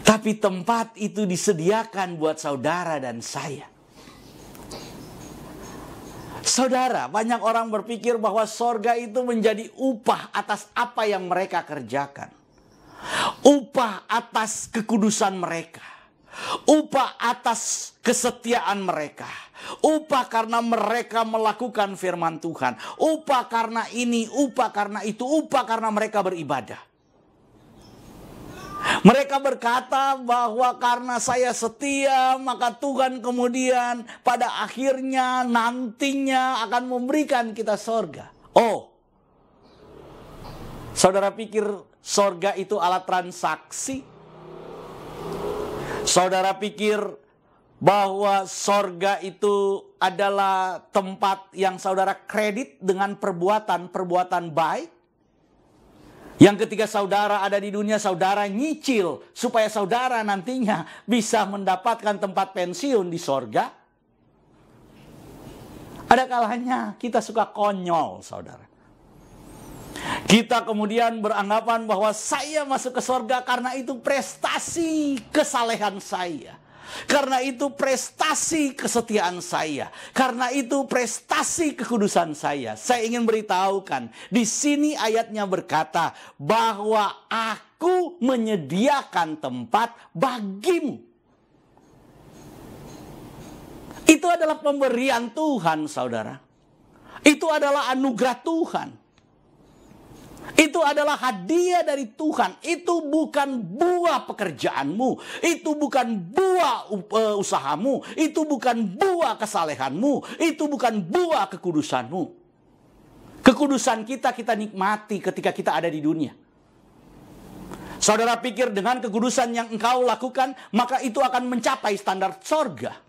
Tapi tempat itu disediakan buat saudara dan saya. Saudara, banyak orang berpikir bahwa sorga itu menjadi upah atas apa yang mereka kerjakan. Upah atas kekudusan mereka. Upah atas kesetiaan mereka. Upah karena mereka melakukan firman Tuhan. Upah karena ini, upah karena itu, upah karena mereka beribadah. Mereka berkata bahwa karena saya setia, maka Tuhan kemudian pada akhirnya nantinya akan memberikan kita sorga. Oh, saudara pikir sorga itu alat transaksi? Saudara pikir bahwa sorga itu adalah tempat yang saudara kredit dengan perbuatan-perbuatan baik. Yang ketika saudara ada di dunia, saudara nyicil supaya saudara nantinya bisa mendapatkan tempat pensiun di sorga. Ada kalanya kita suka konyol, saudara. Kita kemudian beranggapan bahwa saya masuk ke sorga karena itu prestasi kesalehan saya. Karena itu prestasi kesetiaan saya. Karena itu prestasi kekudusan saya. Saya ingin beritahukan, di sini ayatnya berkata bahwa aku menyediakan tempat bagimu. Itu adalah pemberian Tuhan, saudara. Itu adalah anugerah Tuhan. Itu adalah hadiah dari Tuhan. Itu bukan buah pekerjaanmu. Itu bukan buah usahamu. Itu bukan buah kesalehanmu. Itu bukan buah kekudusanmu. Kekudusan kita nikmati ketika kita ada di dunia. Saudara pikir dengan kekudusan yang engkau lakukan, maka itu akan mencapai standar sorga.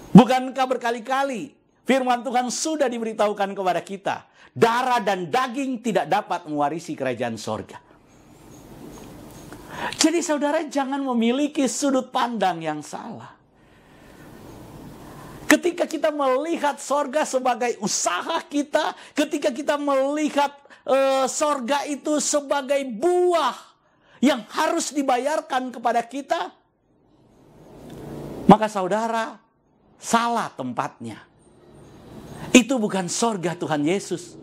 Bukankah berkali-kali firman Tuhan sudah diberitahukan kepada kita, darah dan daging tidak dapat mewarisi kerajaan sorga. Jadi saudara jangan memiliki sudut pandang yang salah. Ketika kita melihat sorga sebagai usaha kita, ketika kita melihat sorga itu sebagai buah yang harus dibayarkan kepada kita, maka saudara salah tempatnya. Itu bukan sorga Tuhan Yesus.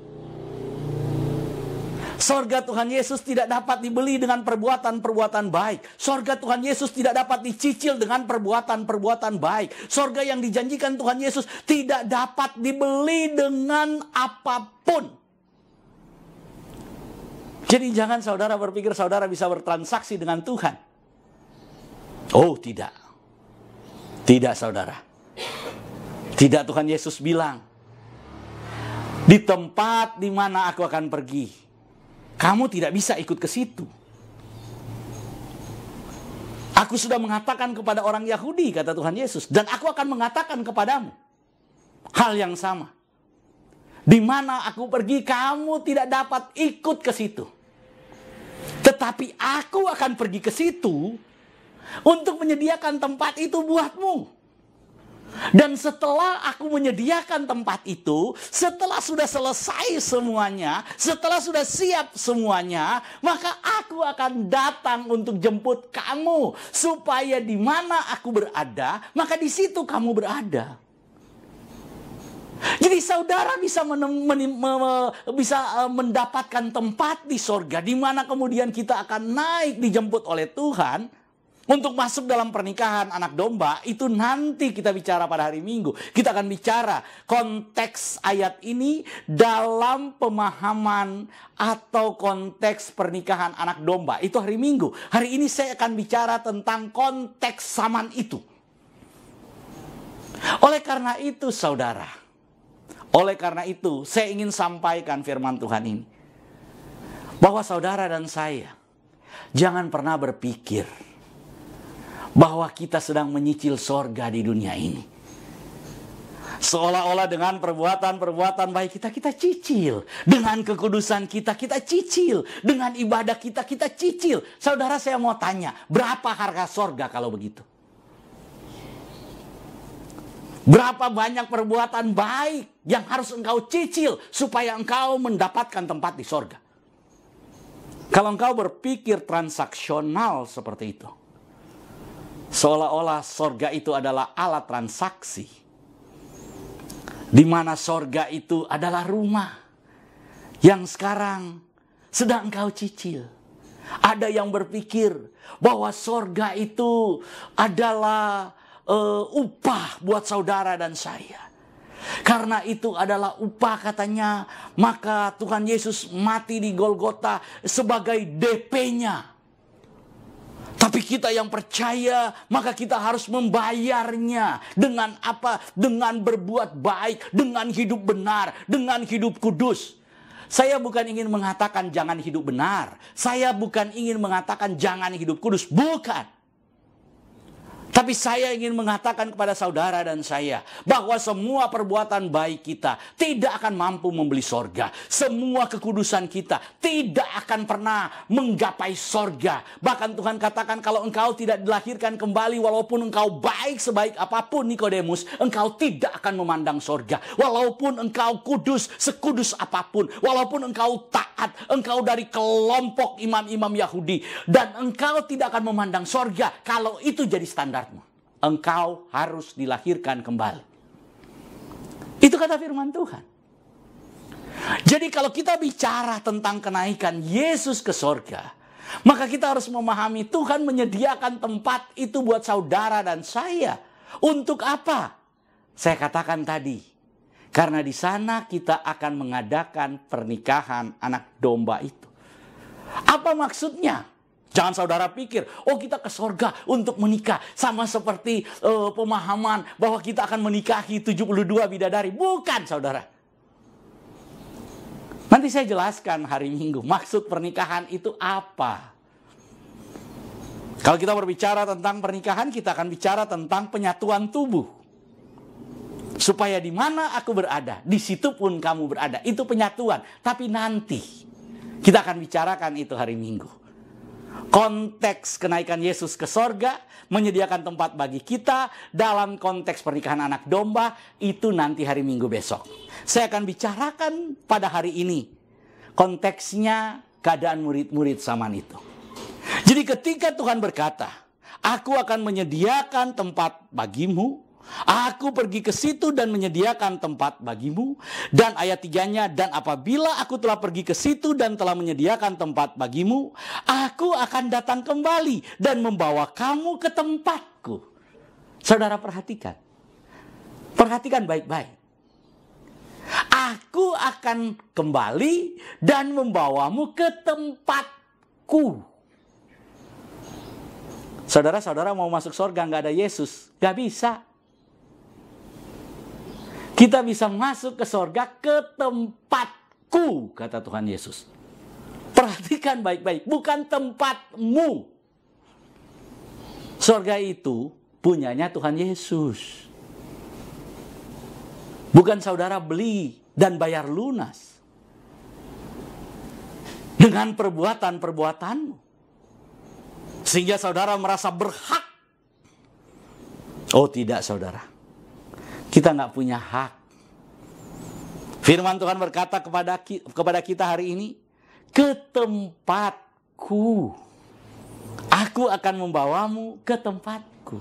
Sorga Tuhan Yesus tidak dapat dibeli dengan perbuatan-perbuatan baik. Sorga Tuhan Yesus tidak dapat dicicil dengan perbuatan-perbuatan baik. Sorga yang dijanjikan Tuhan Yesus tidak dapat dibeli dengan apapun. Jadi jangan saudara berpikir saudara bisa bertransaksi dengan Tuhan. Oh tidak. Tidak saudara. Tidak, Tuhan Yesus bilang, di tempat di mana aku akan pergi, kamu tidak bisa ikut ke situ. Aku sudah mengatakan kepada orang Yahudi, kata Tuhan Yesus, dan aku akan mengatakan kepadamu hal yang sama. Di mana aku pergi, kamu tidak dapat ikut ke situ. Tetapi aku akan pergi ke situ untuk menyediakan tempat itu buatmu. Dan setelah aku menyediakan tempat itu, setelah sudah selesai semuanya, setelah sudah siap semuanya, maka aku akan datang untuk jemput kamu, supaya di mana aku berada, maka di situ kamu berada. Jadi saudara bisa mendapatkan tempat di sorga, di mana kemudian kita akan naik dijemput oleh Tuhan. Untuk masuk dalam pernikahan anak domba, itu nanti kita bicara pada hari Minggu. Kita akan bicara konteks ayat ini dalam pemahaman atau konteks pernikahan anak domba. Itu hari Minggu. Hari ini saya akan bicara tentang konteks zaman itu. Oleh karena itu saudara, oleh karena itu saya ingin sampaikan firman Tuhan ini. Bahwa saudara dan saya jangan pernah berpikir bahwa kita sedang menyicil sorga di dunia ini. Seolah-olah dengan perbuatan-perbuatan baik kita cicil. Dengan kekudusan kita cicil. Dengan ibadah kita cicil. Saudara, saya mau tanya, berapa harga sorga kalau begitu? Berapa banyak perbuatan baik yang harus engkau cicil supaya engkau mendapatkan tempat di sorga? Kalau engkau berpikir transaksional seperti itu, seolah-olah sorga itu adalah alat transaksi, di mana sorga itu adalah rumah yang sekarang sedang engkau cicil. Ada yang berpikir bahwa sorga itu adalah upah buat saudara dan saya. Karena itu adalah upah katanya, maka Tuhan Yesus mati di Golgota sebagai DP-nya. Tapi kita yang percaya, maka kita harus membayarnya. Dengan apa? Dengan berbuat baik, dengan hidup benar, dengan hidup kudus. Saya bukan ingin mengatakan jangan hidup benar. Saya bukan ingin mengatakan jangan hidup kudus. Bukan. Tapi saya ingin mengatakan kepada saudara dan saya bahwa semua perbuatan baik kita tidak akan mampu membeli sorga. Semua kekudusan kita tidak akan pernah menggapai sorga. Bahkan Tuhan katakan kalau engkau tidak dilahirkan kembali, walaupun engkau baik sebaik apapun Nikodemus, engkau tidak akan memandang sorga. Walaupun engkau kudus sekudus apapun, walaupun engkau taat, engkau dari kelompok imam-imam Yahudi, dan engkau tidak akan memandang sorga kalau itu jadi standar. Engkau harus dilahirkan kembali. Itu kata firman Tuhan. Jadi kalau kita bicara tentang kenaikan Yesus ke sorga, maka kita harus memahami Tuhan menyediakan tempat itu buat saudara dan saya. Untuk apa? Saya katakan tadi, karena di sana kita akan mengadakan pernikahan anak domba itu. Apa maksudnya? Jangan saudara pikir, oh kita ke sorga untuk menikah. Sama seperti pemahaman bahwa kita akan menikahi 72 bidadari. Bukan saudara. Nanti saya jelaskan hari Minggu. Maksud pernikahan itu apa? Kalau kita berbicara tentang pernikahan, kita akan bicara tentang penyatuan tubuh. Supaya di mana aku berada, di situ pun kamu berada. Itu penyatuan. Tapi nanti kita akan bicarakan itu hari Minggu. Konteks kenaikan Yesus ke sorga, menyediakan tempat bagi kita dalam konteks pernikahan anak domba, itu nanti hari Minggu besok. Saya akan bicarakan pada hari ini konteksnya keadaan murid-murid zaman itu. Jadi ketika Tuhan berkata, aku akan menyediakan tempat bagimu, aku pergi ke situ dan menyediakan tempat bagimu. Dan ayat 3-nya, dan apabila aku telah pergi ke situ dan telah menyediakan tempat bagimu, aku akan datang kembali dan membawa kamu ke tempatku. Saudara perhatikan. Perhatikan baik-baik. Aku akan kembali dan membawamu ke tempatku. Saudara-saudara mau masuk surga nggak ada Yesus? Nggak bisa. Kita bisa masuk ke sorga ke tempatku, kata Tuhan Yesus. Perhatikan baik-baik, bukan tempatmu. Sorga itu punyanya Tuhan Yesus. Bukan saudara beli dan bayar lunas. Dengan perbuatan-perbuatanmu. Sehingga saudara merasa berhak. Oh tidak saudara. Kita nggak punya hak. Firman Tuhan berkata kepada kita hari ini, ke tempatku. Aku akan membawamu ke tempatku.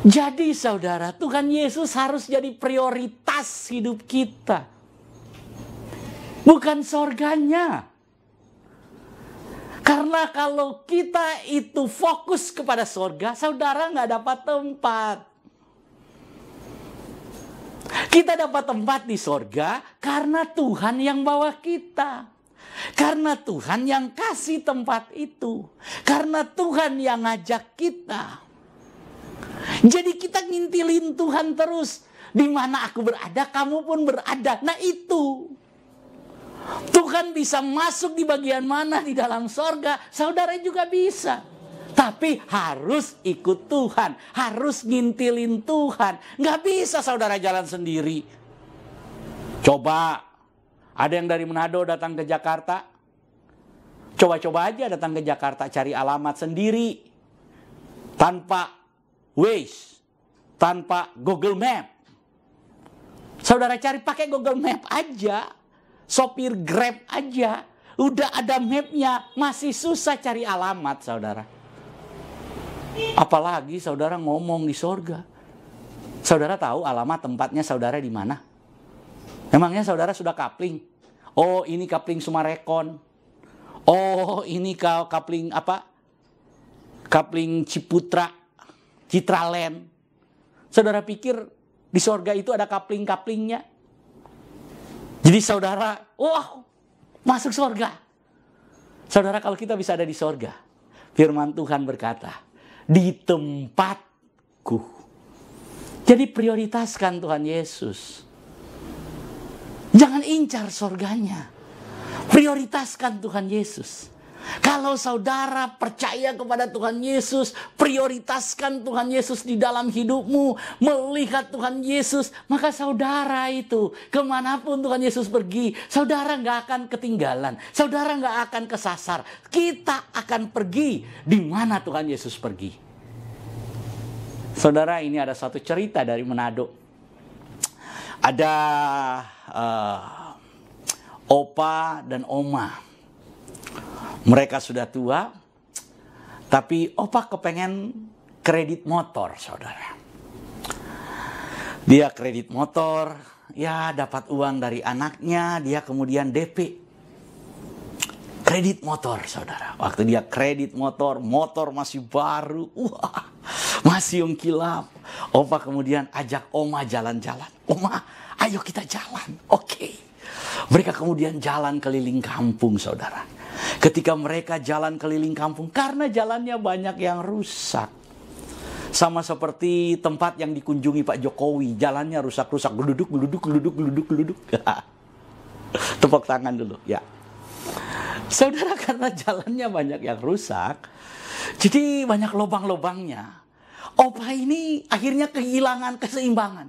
Jadi saudara, Tuhan Yesus harus jadi prioritas hidup kita. Bukan sorganya. Karena kalau kita itu fokus kepada sorga, saudara nggak dapat tempat. Kita dapat tempat di sorga karena Tuhan yang bawa kita. Karena Tuhan yang kasih tempat itu. Karena Tuhan yang ngajak kita. Jadi kita ngintilin Tuhan terus. Di mana aku berada, kamu pun berada. Nah itu. Tuhan bisa masuk di bagian mana di dalam sorga. Saudara juga bisa. Tapi harus ikut Tuhan. Harus ngintilin Tuhan. Nggak bisa saudara jalan sendiri. Coba. Ada yang dari Manado datang ke Jakarta. Coba-coba aja datang ke Jakarta. Cari alamat sendiri. Tanpa Waze. Tanpa Google Map. Saudara cari pakai Google Map aja. Sopir Grab aja. Udah ada mapnya. Masih susah cari alamat saudara. Apalagi saudara ngomong di sorga. Saudara tahu alamat tempatnya saudara di mana? Emangnya saudara sudah kapling? Oh ini kapling Sumarekon. Oh ini kapling apa? Kapling Ciputra, Citraland. Saudara pikir di sorga itu ada kapling-kaplingnya? Jadi saudara, wah masuk sorga. Saudara kalau kita bisa ada di sorga. Firman Tuhan berkata, di tempatku. Jadi prioritaskan Tuhan Yesus. Jangan incar sorganya. Prioritaskan Tuhan Yesus. Kalau saudara percaya kepada Tuhan Yesus, prioritaskan Tuhan Yesus di dalam hidupmu, melihat Tuhan Yesus, maka saudara itu kemanapun Tuhan Yesus pergi, saudara nggak akan ketinggalan, saudara nggak akan kesasar. Kita akan pergi di mana Tuhan Yesus pergi. Saudara, ini ada satu cerita dari Manado. Ada opa dan oma. Mereka sudah tua, tapi opa kepengen kredit motor, saudara. Dia kredit motor, ya dapat uang dari anaknya, dia kemudian DP. Kredit motor, saudara. Waktu dia kredit motor masih baru, masih ungkilap. Opa kemudian ajak oma jalan-jalan. Oma, ayo kita jalan. Oke. Mereka kemudian jalan keliling kampung, saudara. Ketika mereka jalan keliling kampung, karena jalannya banyak yang rusak. Sama seperti tempat yang dikunjungi Pak Jokowi, jalannya rusak-rusak, geluduk. Tepuk tangan dulu, ya. Saudara, karena jalannya banyak yang rusak, jadi banyak lubang-lubangnya. Opa ini akhirnya kehilangan keseimbangan.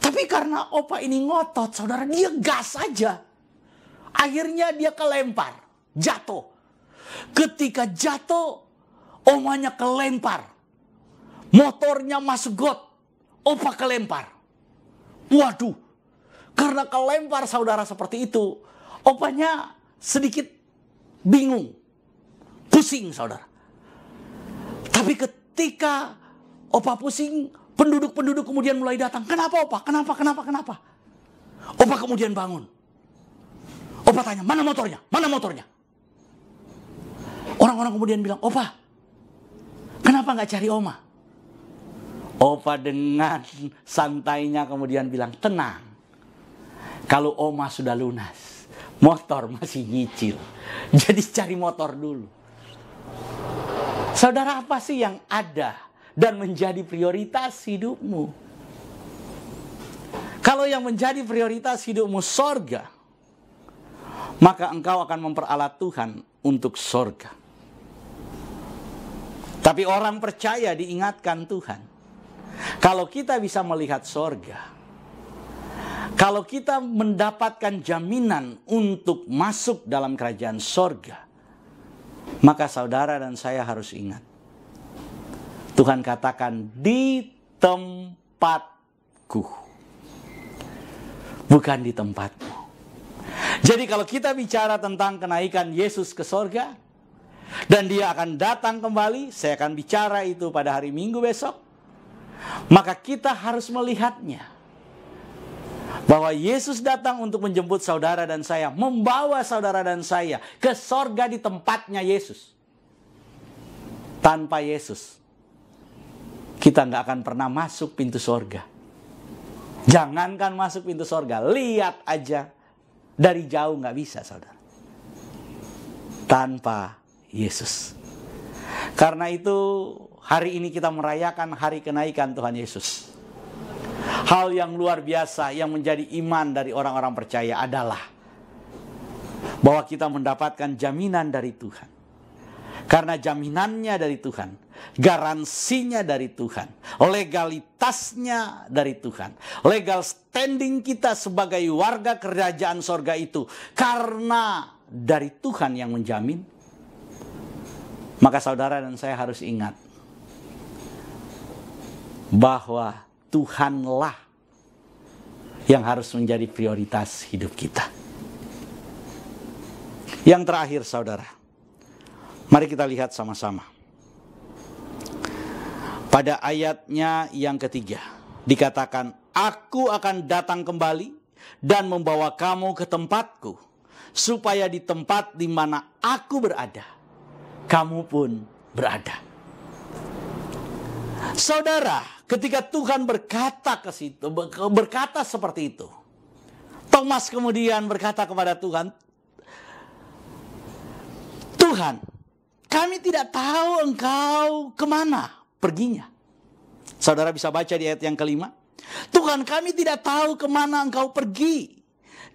Tapi karena opa ini ngotot, saudara, dia gas aja. Akhirnya dia kelempar. Jatuh. Ketika jatuh, omanya kelempar. Motornya masuk got. Opa kelempar. Waduh. Karena kelempar, saudara, seperti itu, opanya sedikit bingung. Pusing, saudara. Tapi ketika opa pusing, penduduk-penduduk kemudian mulai datang. Kenapa, opa? Kenapa? Opa kemudian bangun. Opa tanya, mana motornya? Orang-orang kemudian bilang, opa, kenapa nggak cari oma? Opa dengan santainya kemudian bilang, tenang. Kalau oma sudah lunas, motor masih nyicil. Jadi cari motor dulu. Saudara, apa sih yang ada dan menjadi prioritas hidupmu? Kalau yang menjadi prioritas hidupmu sorga, maka engkau akan memperalat Tuhan untuk sorga. Tapi orang percaya diingatkan Tuhan. Kalau kita bisa melihat sorga, kalau kita mendapatkan jaminan untuk masuk dalam kerajaan sorga, maka saudara dan saya harus ingat. Tuhan katakan, di tempatku, bukan di tempatmu. Jadi kalau kita bicara tentang kenaikan Yesus ke sorga, dan dia akan datang kembali, saya akan bicara itu pada hari Minggu besok, maka kita harus melihatnya. Bahwa Yesus datang untuk menjemput saudara dan saya, membawa saudara dan saya ke sorga di tempatnya Yesus. Tanpa Yesus, kita nggak akan pernah masuk pintu sorga. Jangankan masuk pintu sorga, lihat aja. Dari jauh nggak bisa, saudara. Tanpa Yesus. Karena itu hari ini kita merayakan hari kenaikan Tuhan Yesus. Hal yang luar biasa yang menjadi iman dari orang-orang percaya adalah bahwa kita mendapatkan jaminan dari Tuhan. Karena jaminannya dari Tuhan, garansinya dari Tuhan, legalitasnya dari Tuhan, legal standing kita sebagai warga kerajaan sorga itu karena dari Tuhan yang menjamin. Maka saudara dan saya harus ingat bahwa Tuhanlah yang harus menjadi prioritas hidup kita. Yang terakhir, saudara, mari kita lihat sama-sama. Pada ayatnya yang ketiga dikatakan, aku akan datang kembali dan membawa kamu ke tempatku, supaya di tempat di mana aku berada, kamu pun berada. Saudara, ketika Tuhan berkata ke situ, berkata seperti itu, Thomas kemudian berkata kepada Tuhan, Tuhan, kami tidak tahu engkau kemana perginya. Saudara bisa baca di ayat yang kelima. Tuhan, kami tidak tahu kemana engkau pergi.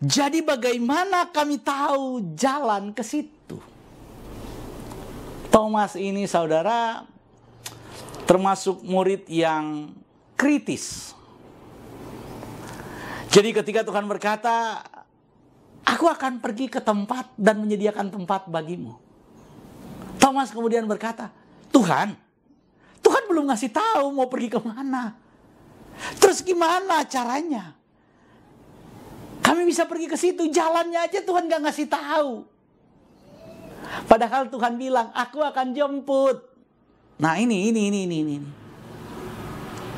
Jadi bagaimana kami tahu jalan ke situ? Thomas ini saudara termasuk murid yang kritis. Jadi ketika Tuhan berkata, aku akan pergi ke tempat dan menyediakan tempat bagimu, Thomas kemudian berkata, Tuhan belum ngasih tahu mau pergi kemana. Terus gimana caranya? Kami bisa pergi ke situ, jalannya aja Tuhan gak ngasih tahu. Padahal Tuhan bilang, aku akan jemput. Nah ini.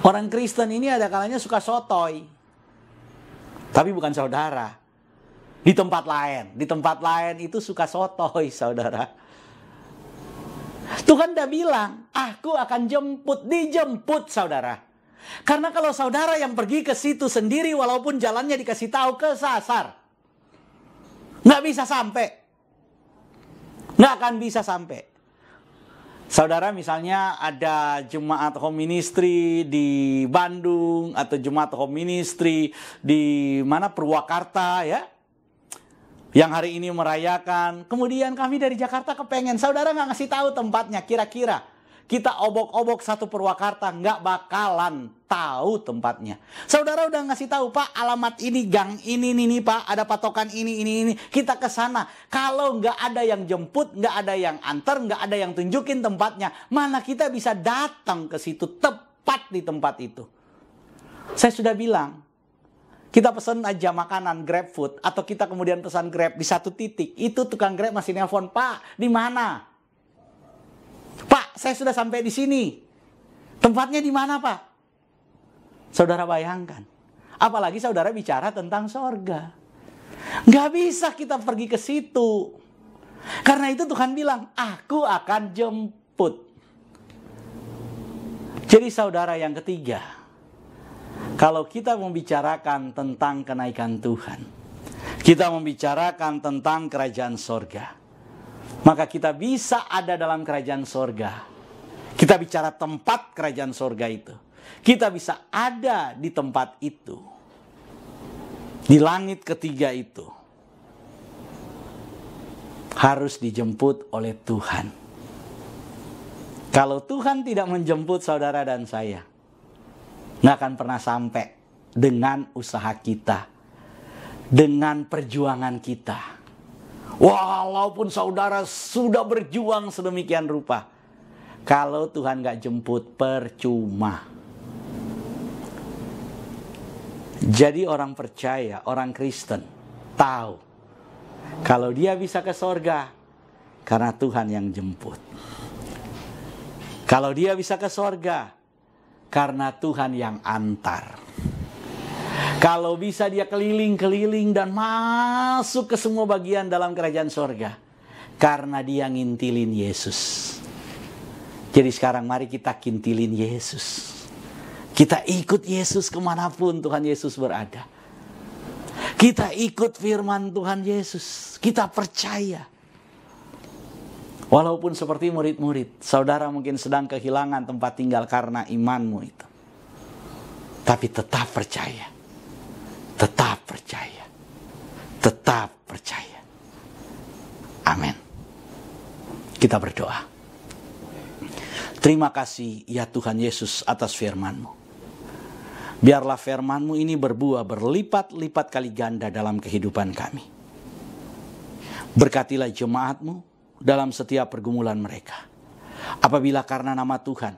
Orang Kristen ini ada kalanya suka sotoy. Tapi bukan saudara. Di tempat lain itu suka sotoy saudara. Tuhan udah bilang, aku akan jemput, dijemput saudara. Karena kalau saudara yang pergi ke situ sendiri, walaupun jalannya dikasih tahu, kesasar. Nggak bisa sampai. Nggak akan bisa sampai. Saudara misalnya ada jemaat home ministry di Bandung, atau jemaat home ministry di mana Purwakarta ya, yang hari ini merayakan. Kemudian kami dari Jakarta kepengen, saudara nggak ngasih tahu tempatnya, kira-kira kita obok-obok satu Purwakarta, nggak bakalan tahu tempatnya. Saudara udah ngasih tahu, Pak, alamat ini, gang ini Pak, ada patokan ini, kita ke sana. Kalau nggak ada yang jemput, nggak ada yang antar, nggak ada yang tunjukin tempatnya, mana kita bisa datang ke situ, tepat di tempat itu. Saya sudah bilang, kita pesan aja makanan Grab food, atau kita kemudian pesan Grab di satu titik, itu tukang Grab masih nelpon, Pak, di mana? Pak, saya sudah sampai di sini. Tempatnya di mana, Pak? Saudara bayangkan. Apalagi saudara bicara tentang sorga. Nggak bisa kita pergi ke situ. Karena itu Tuhan bilang, aku akan jemput. Jadi saudara yang ketiga, kalau kita membicarakan tentang kenaikan Tuhan, kita membicarakan tentang kerajaan sorga, maka kita bisa ada dalam kerajaan sorga. Kita bicara tempat kerajaan sorga itu. Kita bisa ada di tempat itu. Di langit ketiga itu. Harus dijemput oleh Tuhan. Kalau Tuhan tidak menjemput saudara dan saya, nggak akan pernah sampai dengan usaha kita, dengan perjuangan kita. Walaupun saudara sudah berjuang sedemikian rupa, kalau Tuhan nggak jemput, percuma. Jadi orang percaya, orang Kristen tahu kalau dia bisa ke sorga karena Tuhan yang jemput. Kalau dia bisa ke sorga karena Tuhan yang antar. Kalau bisa dia keliling-keliling dan masuk ke semua bagian dalam kerajaan sorga, karena dia ngintilin Yesus. Jadi sekarang mari kita kintilin Yesus. Kita ikut Yesus kemanapun Tuhan Yesus berada. Kita ikut firman Tuhan Yesus. Kita percaya. Walaupun seperti murid-murid, saudara mungkin sedang kehilangan tempat tinggal karena imanmu itu. Tapi tetap percaya. Tetap percaya. Tetap percaya. Amin. Kita berdoa. Terima kasih ya Tuhan Yesus atas firman-Mu. Biarlah firman-Mu ini berbuah berlipat-lipat kali ganda dalam kehidupan kami. Berkatilah jemaat-Mu dalam setiap pergumulan mereka. Apabila karena nama Tuhan,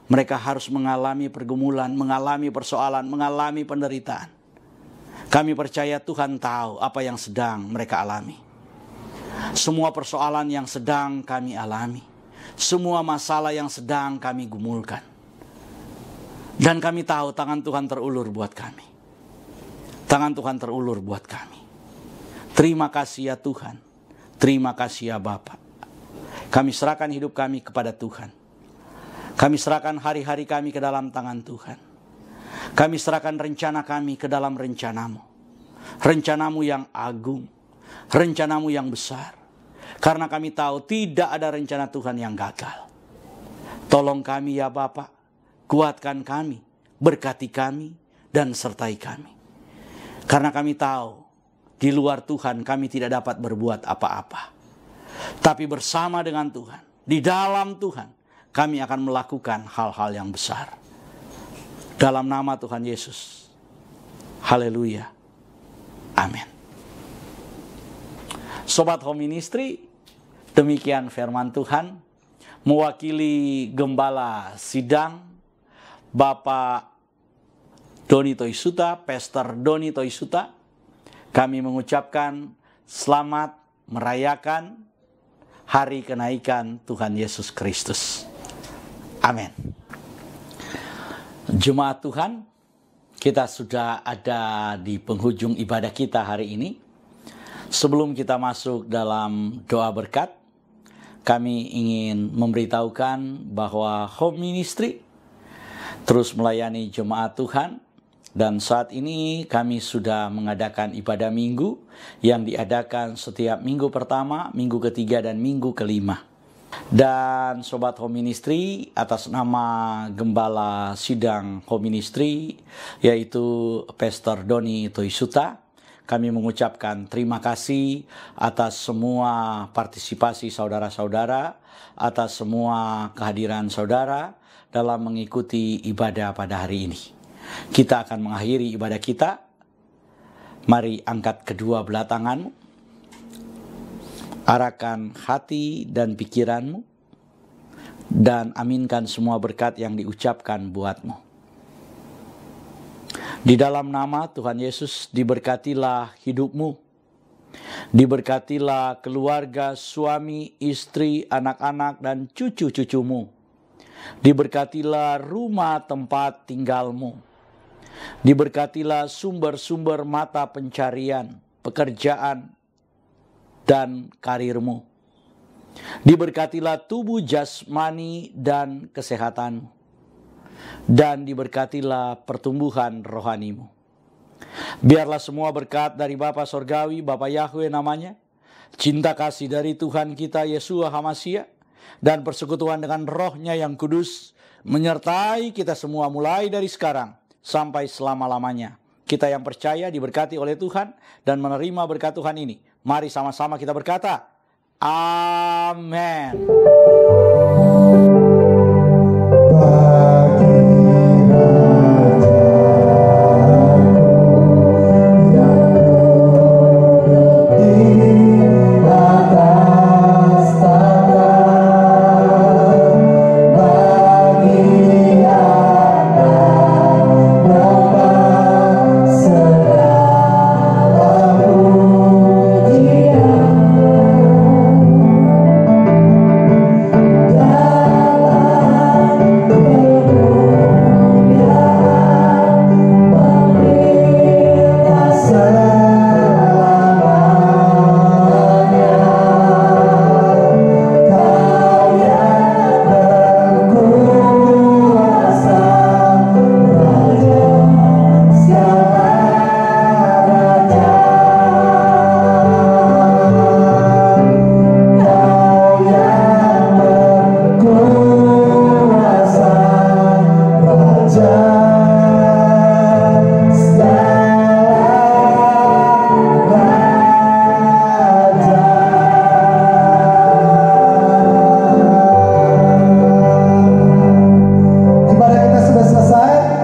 mereka harus mengalami pergumulan, mengalami persoalan, mengalami penderitaan. Kami percaya Tuhan tahu apa yang sedang mereka alami. Semua persoalan yang sedang kami alami, semua masalah yang sedang kami gumulkan. Dan kami tahu tangan Tuhan terulur buat kami. Tangan Tuhan terulur buat kami. Terima kasih ya Tuhan. Terima kasih ya Bapa. Kami serahkan hidup kami kepada Tuhan. Kami serahkan hari-hari kami ke dalam tangan Tuhan. Kami serahkan rencana kami ke dalam rencana-Mu. Rencana-Mu yang agung. Rencana-Mu yang besar. Karena kami tahu tidak ada rencana Tuhan yang gagal. Tolong kami ya Bapa. Kuatkan kami. Berkati kami. Dan sertai kami. Karena kami tahu di luar Tuhan kami tidak dapat berbuat apa-apa. Tapi bersama dengan Tuhan di dalam Tuhan, kami akan melakukan hal-hal yang besar. Dalam nama Tuhan Yesus. Haleluya. Amin. Sobat Home Ministry, demikian firman Tuhan. Mewakili Gembala Sidang, Bapak Doni Toisuta, Pastor Doni Toisuta, kami mengucapkan selamat merayakan hari kenaikan Tuhan Yesus Kristus. Amin. Jemaat Tuhan, kita sudah ada di penghujung ibadah kita hari ini. Sebelum kita masuk dalam doa berkat, kami ingin memberitahukan bahwa Home Ministry terus melayani jemaat Tuhan. Dan saat ini kami sudah mengadakan ibadah minggu yang diadakan setiap minggu pertama, minggu ketiga, dan minggu kelima. Dan Sobat Home Ministry, atas nama Gembala Sidang Home Ministry, yaitu Pastor Doni Toisuta, kami mengucapkan terima kasih atas semua partisipasi saudara-saudara, atas semua kehadiran saudara dalam mengikuti ibadah pada hari ini. Kita akan mengakhiri ibadah kita. Mari angkat kedua belah tanganmu, arahkan hati dan pikiranmu, dan aminkan semua berkat yang diucapkan buatmu. Di dalam nama Tuhan Yesus, diberkatilah hidupmu, diberkatilah keluarga, suami, istri, anak-anak, dan cucu-cucumu. Diberkatilah rumah tempat tinggalmu. Diberkatilah sumber-sumber mata pencarian, pekerjaan, dan karirmu. Diberkatilah tubuh jasmani dan kesehatanmu. Dan diberkatilah pertumbuhan rohanimu. Biarlah semua berkat dari Bapa Sorgawi, Bapa Yahweh namanya, cinta kasih dari Tuhan kita Yeshua HaMashiach, dan persekutuan dengan Roh-Nya yang kudus menyertai kita semua mulai dari sekarang sampai selama-lamanya. Kita yang percaya diberkati oleh Tuhan dan menerima berkat Tuhan ini. Mari sama-sama kita berkata, amin.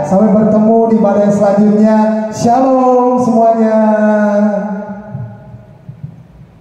Sampai bertemu di ibadah selanjutnya. Shalom semuanya.